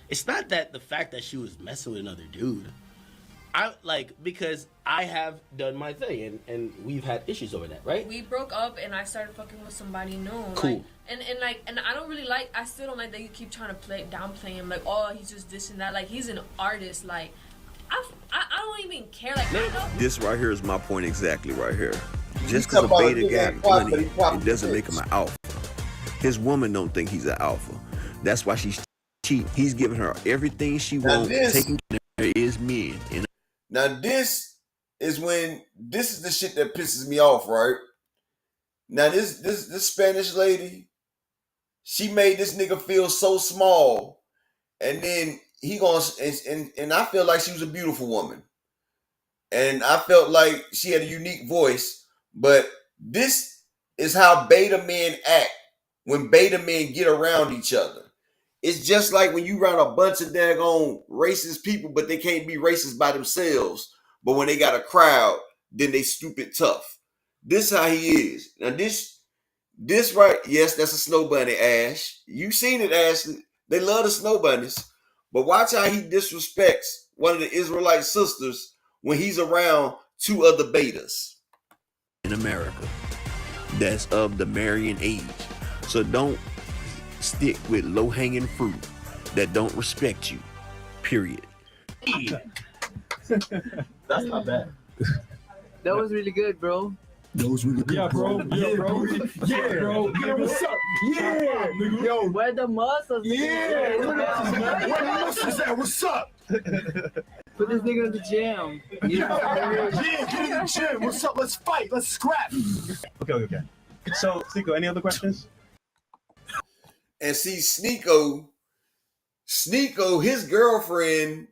It's not that the fact that she was messing with another dude. Because I have done my thing and we've had issues over that, right? We broke up and I started fucking with somebody new. Cool. And I don't really I still don't like that you keep trying to downplay him, like, oh, he's just this and that. Like, he's an artist. Like, I don't even care. Like, This right here is my point exactly right here. Just because a beta got money, it doesn't make him an alpha. His woman don't think he's an alpha. That's why she's cheating. He's giving her everything she wants, taking care of his men. Now this is the shit that pisses me off, right? Now this Spanish lady, she made this nigga feel so small, and then he and I feel like she was a beautiful woman, and I felt like she had a unique voice. But this is how beta men act when beta men get around each other. It's just like when you run a bunch of daggone racist people, but they can't be racist by themselves. But when they got a crowd, then they stupid tough. This how he is. Now this right, yes, that's a snow bunny, Ash. You seen it, Ashley. They love the snow bunnies. But watch how he disrespects one of the Israelite sisters when he's around two other betas in America that's of the marrying age. So don't stick with low-hanging fruit that don't respect you. Period. That's not bad. That was really good, bro. That was really good. Yeah, bro. Yeah, bro. Yeah, bro. Yeah, what's up? Yeah, nigga. Yo, where the muscles? Yeah, where the muscles at? What's up? Put this nigga in the gym. Yeah, get in the gym. What's up? Let's fight. Let's scrap. Okay. So, Sneeko, any other questions? And see, Sneeko, his girlfriend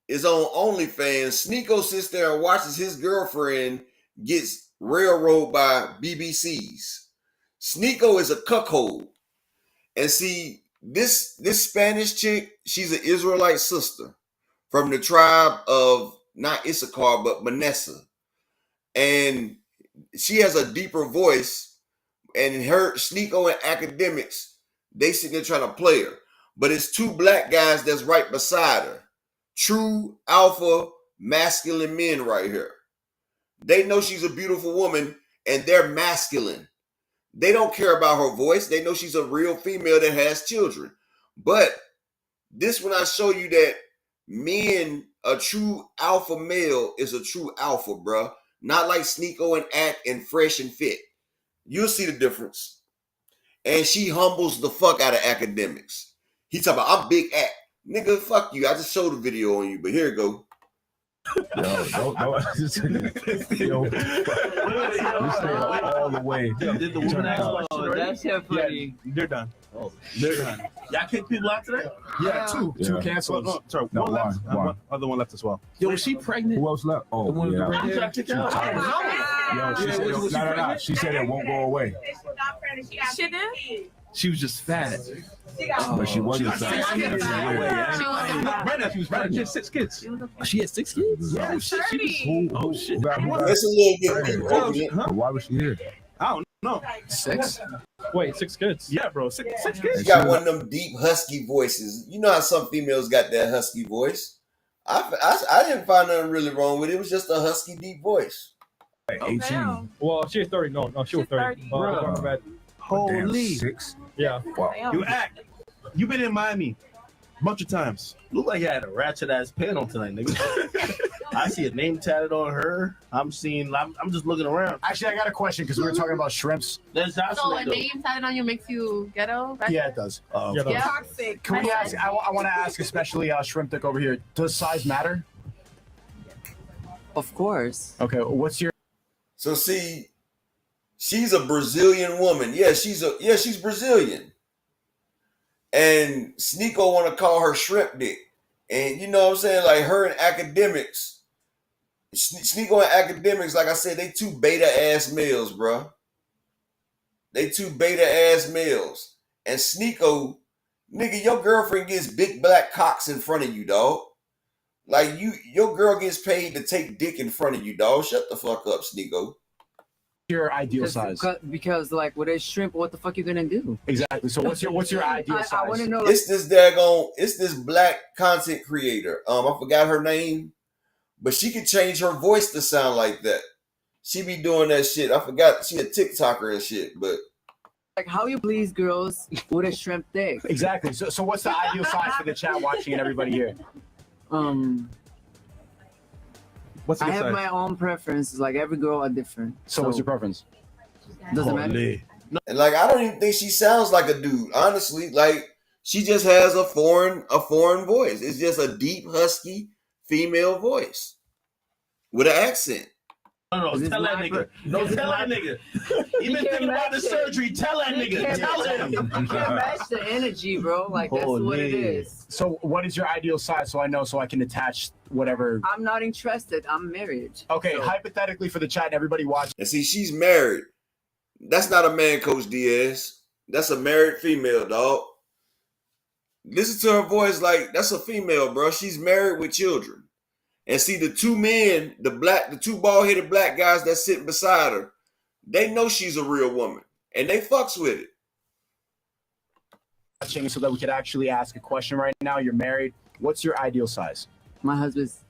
is on OnlyFans. Sneeko sits there and watches his girlfriend gets railroaded by BBCs. Sneeko is a cuckold. And see, this Spanish chick, she's an Israelite sister from the tribe of not Issachar, but Manasseh. And she has a deeper voice. And her Sneeko and academics, they sitting there trying to play her. But it's two black guys that's right beside her. True alpha masculine men right here. They know she's a beautiful woman and they're masculine. They don't care about her voice. They know she's a real female that has children. But this when I show you that men, a true alpha male is a true alpha, bruh. Not like Sneeko and Act and Fresh and Fit. You'll see the difference. And she humbles the fuck out of academics. He talking about, I'm Big Act. Nigga, fuck you. I just showed a video on you, but here it go. Yo, you stay all the way. Did the woman ask question already? That's funny. Yeah, they're done. Oh, y'all kick people out today? Yeah, two canceled. Oh, sorry, No, one left. one. Other one left as well. Yo, was she pregnant? Who else left? Oh, yeah. Who y'all kicked out? Yo, she said, no. She said it won't go away. She did? She was just fat. But she wasn't fat. She was pregnant. She had 6 kids. She had 6 kids? Yeah. Oh, shit. Oh, shit. That's a little bit. Why was she here? I don't know. 6? Wait, 6 kids? Yeah, bro. 6 kids. She got one of them deep husky voices. You know how some females got that husky voice? I didn't find nothing really wrong with it. It was just a husky deep voice. 18. Well, she was 30. No, she was 30. Holy. 6? Yeah. Wow. You act. You been in Miami a bunch of times. Look like you had a ratchet ass pen on tonight, nigga. I see a name tatted on her. I'm just looking around. Actually, I got a question because we were talking about shrimps. There's So a name tatted on you makes you ghetto? Right? Yeah, it does. Yeah. Toxic. Can we ask? I want to ask, especially Shrimp Dick over here. Does size matter? Of course. Okay. What's your? So see, she's a Brazilian woman. Yeah, she's Brazilian. And Sneeko want to call her Shrimp Dick. And you know what I'm saying? Like her and academics. Sneeko and academics, like I said, they two beta ass males, bro. They two beta ass males. And Sneeko, nigga, your girlfriend gets big black cocks in front of you, dog. Like your girl gets paid to take dick in front of you, dog. Shut the fuck up, Sneeko. Your ideal size? Because like with a shrimp, what the fuck you gonna do? Exactly. So what's your ideal size? I want to know. It's this black content creator. I forgot her name, but she could change her voice to sound like that. She be doing that shit. I forgot she a TikToker and shit, but like how you please girls with a shrimp dick. Exactly. So what's the ideal size for the chat watching and everybody here? What's I have my own preferences. Like every girl are different. So what's your preference? Doesn't matter. and like I don't even think she sounds like a dude. Honestly, like she just has a foreign voice. It's just a deep husky female voice with an accent. No, tell that nigga. No, tell that nigga. You been thinking about the surgery. Tell that nigga. Tell him. You can't match the energy, bro. Like that's what it is. So what is your ideal size so I know so I can attach whatever? I'm not interested. I'm married. Okay, hypothetically for the chat and everybody watching. And see, she's married. That's not a man, Coach Diaz. That's a married female, dog. Listen to her voice like that's a female, bro. She's married with children. And see the two men, the two bald-headed black guys that sitting beside her, they know she's a real woman. And they fucks with it. So that we could actually ask a question right now. You're married. What's your ideal size? My husband's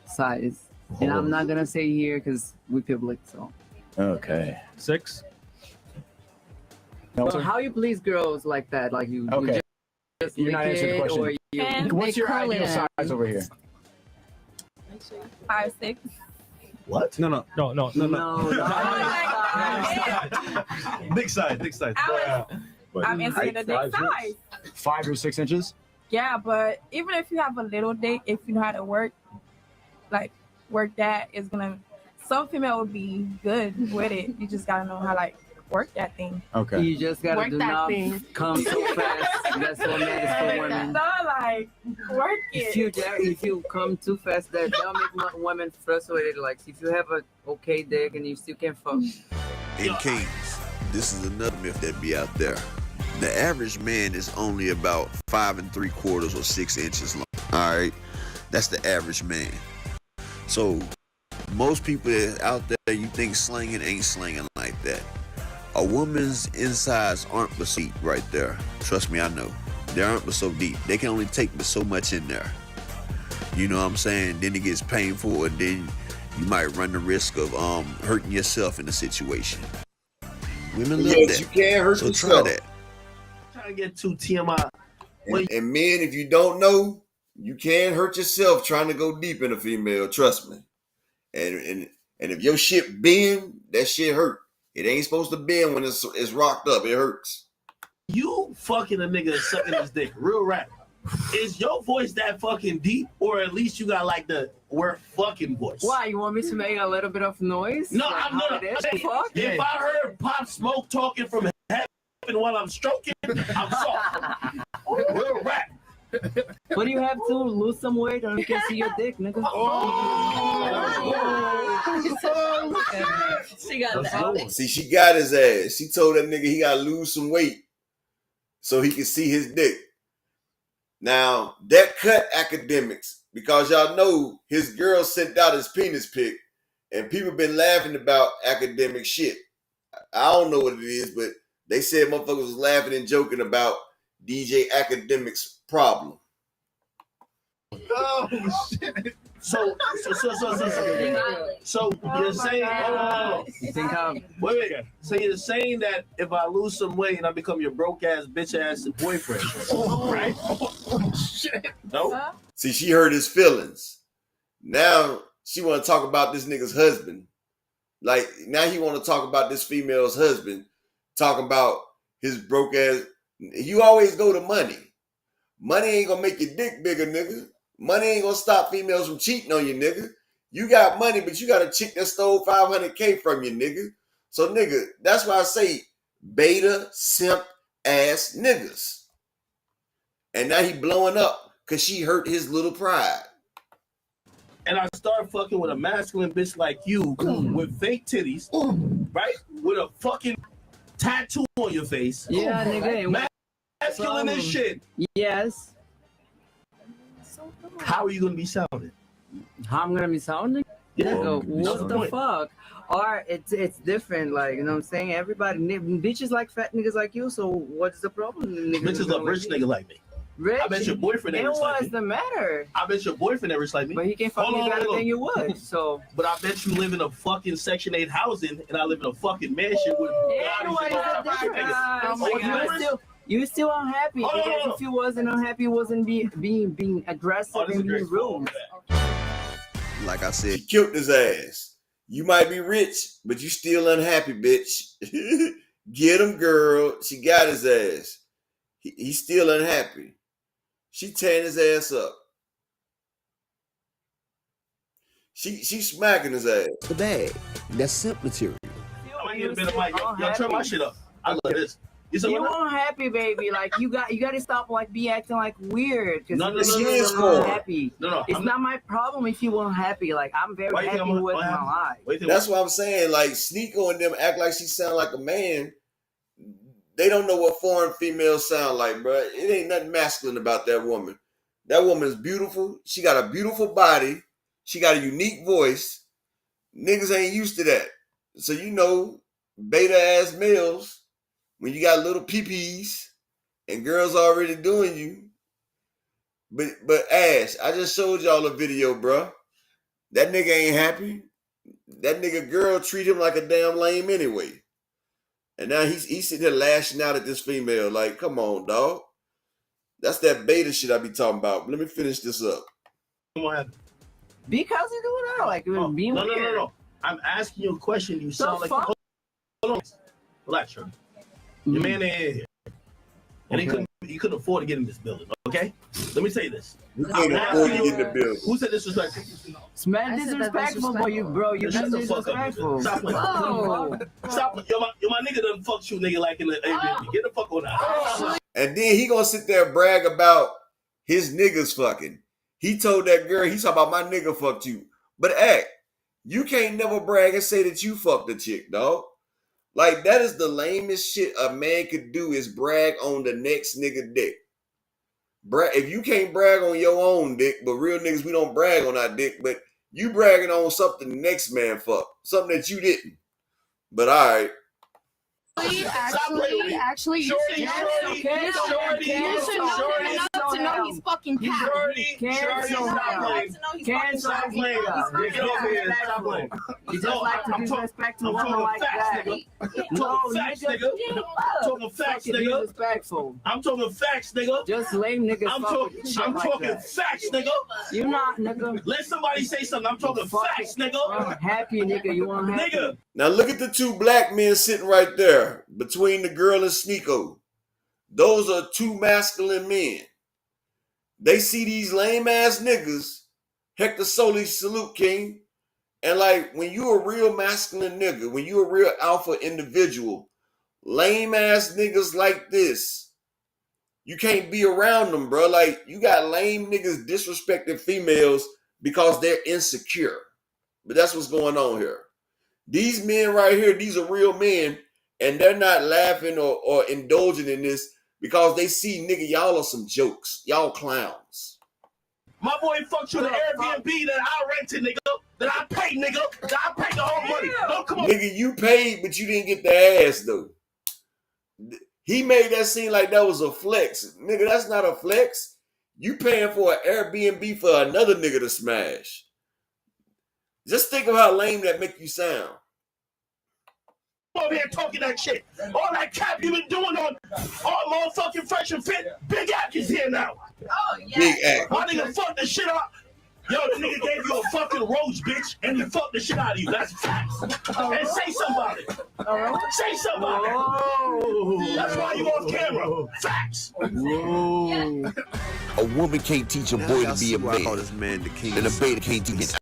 size. And I'm not gonna say here because we public, so. Okay. 6. No, so how you please girls like that? Like you okay. You just You're not answering the question. or you What's your ideal size over here? 5, 6. What? No. Big size. I'm answering the dick size. 5 or 6 inches? Yeah, but even if you have a little dick, if you know how to work that, is gonna. Some female would be good with it. You just gotta know how work that thing. Okay. You just gotta work do that not thing. come so fast. That's what matters for women. No, work it. If you come too fast, that'll make women frustrated. Like if you have a okay dick and you still can't fuck. In Kings, this is another myth that be out there. The average man is only about 5 3/4 or 6 inches long. All right, that's the average man. So most people out there, you think slinging ain't slinging like that. A woman's insides aren't but deep right there. Trust me, I know. They aren't but so deep. They can only take but so much in there. You know what I'm saying? Then it gets painful, and then you might run the risk of hurting yourself in the situation. Women love that. You can't hurt yourself. Try that. Trying to get too TMI. And men, if you don't know, you can hurt yourself trying to go deep in a female. Trust me. And if your shit bend, that shit hurt. It ain't supposed to bend when it's rocked up. It hurts. You fucking a nigga sucking his dick, real rap. Is your voice that fucking deep, or at least you got the we're fucking voice? Why? You want me to make a little bit of noise? No, like I'm not. If I heard Pop Smoke talking from heaven laughing while I'm stroking, I'm soft. Real rap. But you have to lose some weight and you can see your dick, nigga. She got that. See, she got his ass. She told that nigga he gotta lose some weight so he can see his dick. Now, that cut academics, because y'all know his girl sent out his penis pic, and people been laughing about academic shit. I don't know what it is, but they said motherfuckers was laughing and joking about DJ Academic's problem. Oh shit! So you're saying, wait. So you're saying that if I lose some weight and I become your broke ass bitch ass boyfriend, right? Oh shit! No. See, she hurt his feelings. Now she want to talk about this nigga's husband. Like now he want to talk about this female's husband, talking about his broke ass. You always go to money. Money ain't gonna make your dick bigger, nigga. Money ain't gonna stop females from cheating on you, nigga. You got money, but you got a chick that stole $500K from you, nigga. So, nigga, that's why I say beta, simp, ass niggas. And now he blowing up because she hurt his little pride. And I start fucking with a masculine bitch like you with fake titties, right? With a fucking tattoo on your face. Yeah, nigga. Masculine as shit. Yes. How are you gonna be sounding? How I'm gonna be sounding? Yeah. What the fuck? Or it's different, like, you know what I'm saying? Everybody, bitches like fat niggas like you, so what's the problem? Bitches love rich niggas like me. Rich? I bet your boyfriend ain't rich like me. What's the matter? I bet your boyfriend ain't rich like me. But he can't fuck me better than you would, so. But I bet you live in a fucking Section 8 housing, and I live in a fucking mansion with You still unhappy because if you wasn't unhappy, you wasn't being aggressive and being rude. Like I said, he killed his ass. You might be rich, but you still unhappy, bitch. Get him, girl. She got his ass. He's still unhappy. She tearing his ass up. She smacking his ass. The bag. That's simp material. I might get a bit of mic. Y'all turn my shit up. I love this. You unhappy, baby. Like you got to stop be acting like weird. No, you're unhappy. No, it's not my problem if you unhappy. Like I'm very happy with my life. That's what I'm saying. Like Sneeko and them act like she sound like a man. They don't know what foreign females sound like, bro. It ain't nothing masculine about that woman. That woman is beautiful. She got a beautiful body. She got a unique voice. Niggas ain't used to that. So you know, beta ass males. When you got little peepees and girls already doing you. But Ash, I just showed y'all a video, bro. That nigga ain't happy. That nigga girl treat him like a damn lame anyway. And now he's sitting there lashing out at this female. Like, come on, dog. That's that beta shit I be talking about. Let me finish this up. Because you're doing that, like being weird. No. I'm asking you a question. You sound like. Hold on. Relax, Shirley. Your man ain't here. And he couldn't afford to get in this building, okay? Let me tell you this. You can't afford to get in the building. Who said disrespectful? It's mad disrespectful for you, bro. You're disrespectful. Stop playing. Stop. Yo, my nigga done fuck you, nigga, like in the Airbnb. Get the fuck on out. And then he gonna sit there and brag about his niggas fucking. He told that girl, he talking about my nigga fucked you. But you can't never brag and say that you fucked a chick, dog. Like, that is the lamest shit a man could do is brag on the next nigga dick. If you can't brag on your own dick, but real niggas, we don't brag on our dick, but you bragging on something the next man fucked. Something that you didn't. But all right. Actually, you should know he's fucking happy. Stop playing. Get over here. Stop playing. You just like to disrespect a woman like that. No, facts, nigga. I'm talking facts, nigga. I'm talking facts, nigga. Just lame niggas. I'm talking facts, nigga. You not, nigga. Let somebody say something. I'm talking facts, nigga. Happy, nigga. You want happy? Nigga. Now look at the two black men sitting right there between the girl and Sneeko. Those are two masculine men. They see these lame ass niggas, Hector Soli salute king. And like when you a real masculine nigga, when you a real alpha individual, lame ass niggas like this, you can't be around them, bro. Like, you got lame niggas disrespecting females because they're insecure. But that's what's going on here. These men right here, these are real men, and they're not laughing or indulging in this because they see, nigga, y'all are some jokes. Y'all clowns. My boy fucked you the Airbnb that I rented, nigga. That I paid, nigga. That I paid the whole money. No, come on. Nigga, you paid, but you didn't get the ass, though. He made that seem like that was a flex. Nigga, that's not a flex. You paying for an Airbnb for another nigga to smash. Just think of how lame that make you sound. Over here talking that shit. All that cap you been doing on all motherfucking Fresh and Fit. Big Ack is here now. Oh, yeah. Big Ack. My nigga fucked the shit up. Yo, the nigga gave you a fucking rose, bitch, and he fucked the shit out of you. That's facts. And say something about it. Say something about it. That's why you off camera. Facts. Whoa. A woman can't teach a boy to be a man. And a beta can't teach it.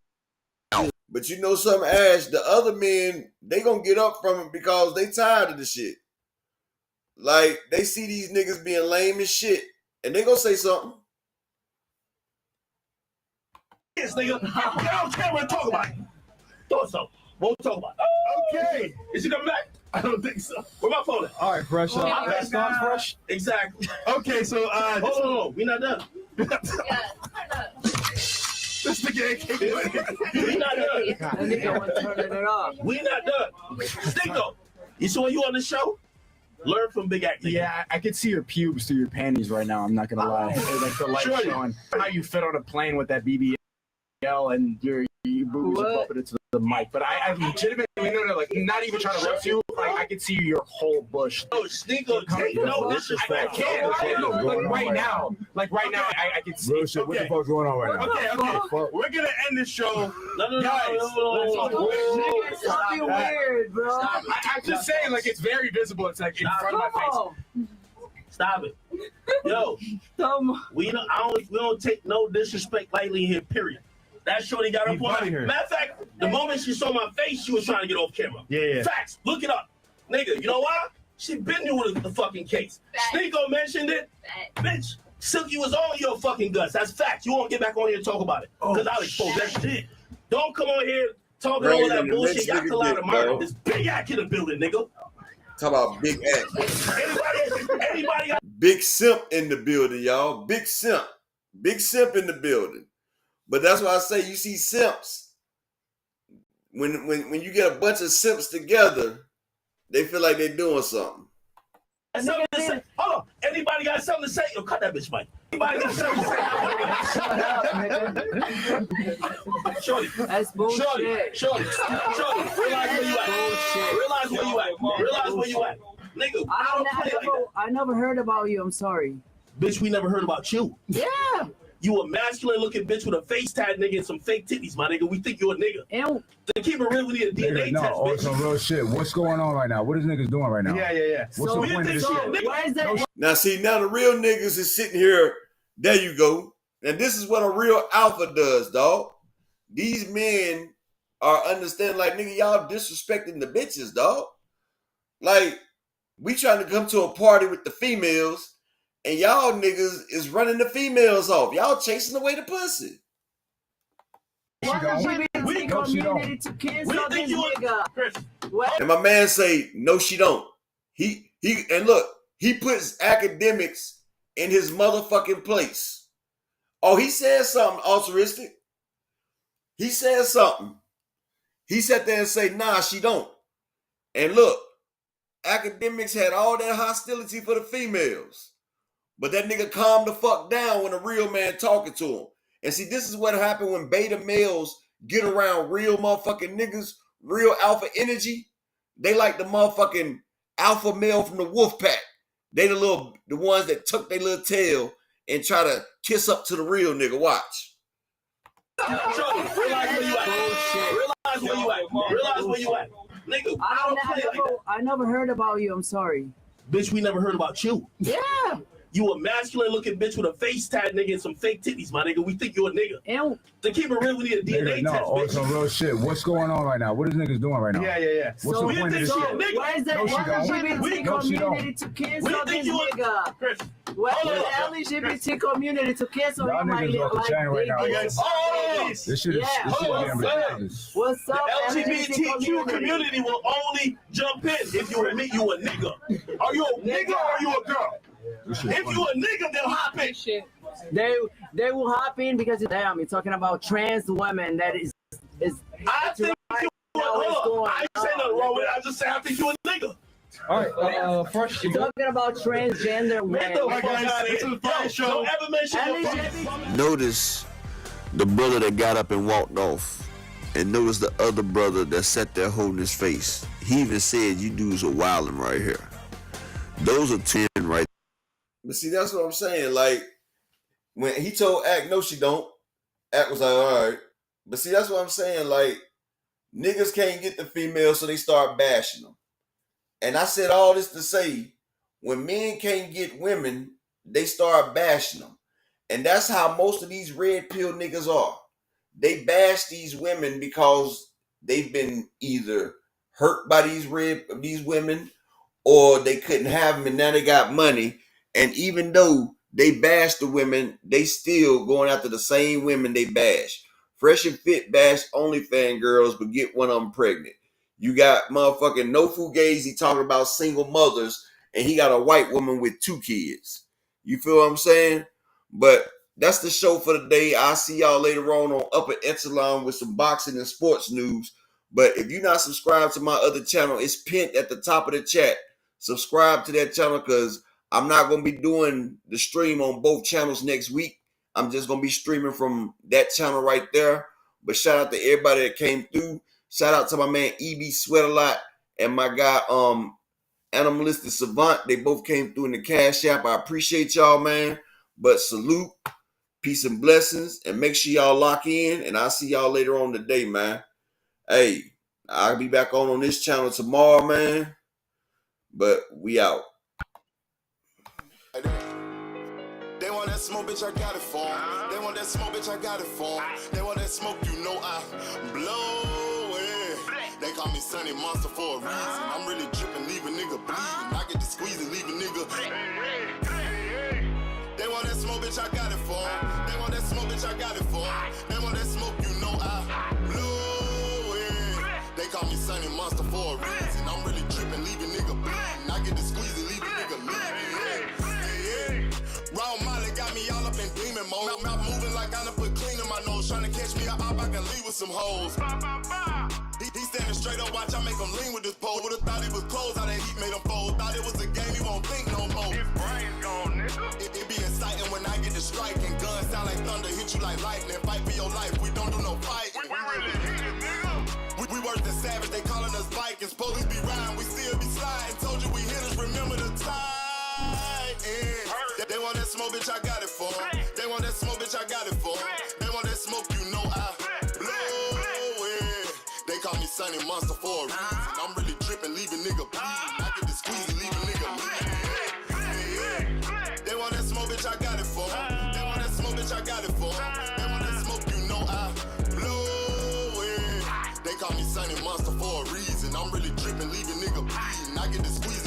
But you know something, Ash? The other men, they gonna get up from it because they tired of the shit. Like, they see these niggas being lame as shit, and they gonna say something. Yes, nigga. Get on camera and talk about it. Thought so. Won't talk about it. Okay. Is he coming back? I don't think so. Where my phone at? All right, Fresh. That's not Fresh. Exactly. Okay, so hold on. We not done. This nigga ain't We not done. That nigga want to turn it off. We not done. Stinko, you saw you on the show? Learn from Big Act. Yeah, I can see your pubes through your panties right now. I'm not gonna lie. Like the light showing. How you fit on a plane with that BBL and your boobs are bumping into the mic. But I legitimately, no, like not even trying to roast you. Like I can see your whole bush. Oh, Stinko, take no disrespect. I can't. Like right now, I can see. Shit, what the fuck's going on right now? Okay. We're gonna end this show. No. It's something weird, bro. I'm just saying, like it's very visible. It's like in front of my face. Stop it. Yo, we don't take no disrespect lightly here, period. That shorty got up on her. Matter of fact, the moment she saw my face, she was trying to get off camera. Yeah. Facts. Look it up. Nigga, you know why? She been doing the fucking case. Stinko mentioned it. Bitch, Silky was on your fucking guts. That's facts. You won't get back on here and talk about it. Because I'll expose that shit. Don't come on here talking all that bullshit. Y'all can lie to murder. This Big Act in the building, nigga. Talk about Big Act. Anybody? Big simp in the building, y'all. Big simp. Big simp in the building. But that's why I say you see simps. When you get a bunch of simps together, they feel like they're doing something. Something to say. Hold on. Anybody got something to say? Yo, cut that bitch, Mike. Anybody got something to say? Shorty. That's bullshit. Shorty. Realize where you at. Realize where you at. Nigga, I don't play like that. I never heard about you. I'm sorry. Bitch, we never heard about you. Yeah. You a masculine looking bitch with a face tag nigga and some fake titties, my nigga. We think you're a nigga. And to keep it real, we need a DNA test, bitch. Some real shit. What's going on right now? What is niggas doing right now? Yeah. What's the point of this shit? Why is that? Now, see, now the real niggas is sitting here. There you go. And this is what a real alpha does, dog. These men are understanding, like, nigga, y'all disrespecting the bitches, dog. Like, we trying to come to a party with the females, and y'all niggas is running the females off. Y'all chasing away the pussy. And my man say, no, she don't. He and look, he puts academics in his motherfucking place. Oh, he said something altruistic. He said something. He sat there and say, nah, she don't. And look, academics had all that hostility for the females. But that nigga calmed the fuck down when a real man talking to him. And see, this is what happened when beta males get around real motherfucking niggas, real alpha energy. They like the motherfucking alpha male from the wolf pack. They the ones that tuck their little tail and try to kiss up to the real nigga. Watch. Realize where you at. Nigga, I never heard about you. I'm sorry. Bitch, we never heard about you. Yeah. You a masculine looking bitch with a face tat, nigga, and some fake titties, my nigga. We think you a nigga. Ew. To keep it real, we need a DNA No, test, on bitch. some real shit. What's going on right now? What is niggas doing right now? Yeah. What's So the we point of think this you a shit? nigga. Where's the No, she don't. LGBT No, she don't. community to cancel We this think you a nigga? Chris. Where's Hold the up. LGBT community to cancel Y'all him niggas off the chain right now, bro. Oh, This shit is Yeah. this shit Hold is on, ridiculous. What's up, the LGBTQ community will only jump in if you admit you a nigga. Are you a nigga or are you a girl? If you a nigga, they'll hop in. They will hop in because damn, you're talking about trans women that is I think right you now what's a going I ain't saying nothing wrong with it. I just say I think you a nigga. All right. First, You're talking about transgender Get men. the fuck out of here. Don't ever mention your fucking Notice the brother that got up and walked off. And notice the other brother that sat there holding his face. He even said, you dudes are wildin' right here. Those are 10 right. But see, that's what I'm saying. Like, when he told Act, no, she don't. Act was like, all right. But see, that's what I'm saying. Like, niggas can't get the females, so they start bashing them. And I said all this to say, when men can't get women, they start bashing them. And that's how most of these red pill niggas are. They bash these women because they've been either hurt by these women, or they couldn't have them and now they got money. And even though they bash the women, they still going after the same women they bash. Fresh and Fit bash OnlyFans girls, but get one of them pregnant. You got motherfucking No Fugazi talking about single mothers, and he got a white woman with 2 kids. You feel what I'm saying? But that's the show for the day. I'll see y'all later on Upper Echelon with some boxing and sports news. But if you're not subscribed to my other channel, it's pinned at the top of the chat. Subscribe to that channel because I'm not going to be doing the stream on both channels next week. I'm just going to be streaming from that channel right there. But shout out to everybody that came through. Shout out to my man EB Sweat a Lot and my guy Animalistic Savant. They both came through in the Cash App. I appreciate y'all, man. But salute, peace and blessings, and make sure y'all lock in. And I'll see y'all later on today, man. Hey, I'll be back on this channel tomorrow, man. But we out. They want that smoke, bitch, I got it for 'em. They want that smoke, bitch, I got it for 'em. They want that smoke, you know I blow it. They call me Sunny Monster for a reason. I'm really dripping, leave a nigga bleeding. I get to squeeze and leave a nigga. They want that smoke, bitch, I got it for 'em. They want that smoke, bitch, I got it for 'em. They want that smoke, you know I blow it. They call me Sunny Monster for a reason. I'm really dripping, leave a nigga bleeding. I get to squeeze and leave a nigga bleeding. Raw Molly got me all up in demon mode. Mouth moving like I done put clean in my nose. Trying to catch me up, I can leave with some hoes. He standing straight up, watch I make him lean with this pole. Would've thought he was closed, how that heat made him fold. Thought it was a game, he won't think no more. His brain's gone, nigga. It be exciting when I get to striking. Guns sound like thunder, hit you like lightning. Fight for your life, we don't do no fighting. We really hit it, nigga. We worse than savage, they calling us Vikings. Police be riding, we still be sliding. Told you we hitters, remember the time. They want that smoke, bitch, I got it for 'em. They want that smoke, bitch, I got it for 'em. They want that smoke, you know I blow it. They call me Sunny Monster for a reason. I'm really dripping, leave a nigga bleeding. I get to squeeze and leave a nigga bleeding. They want that smoke, bitch, I got it for 'em. They want that smoke, bitch, I got it for 'em. They want that smoke, you know I blow it. They call me Sunny Monster for a reason. I'm really dripping, leave a nigga bleeding. I get to squeeze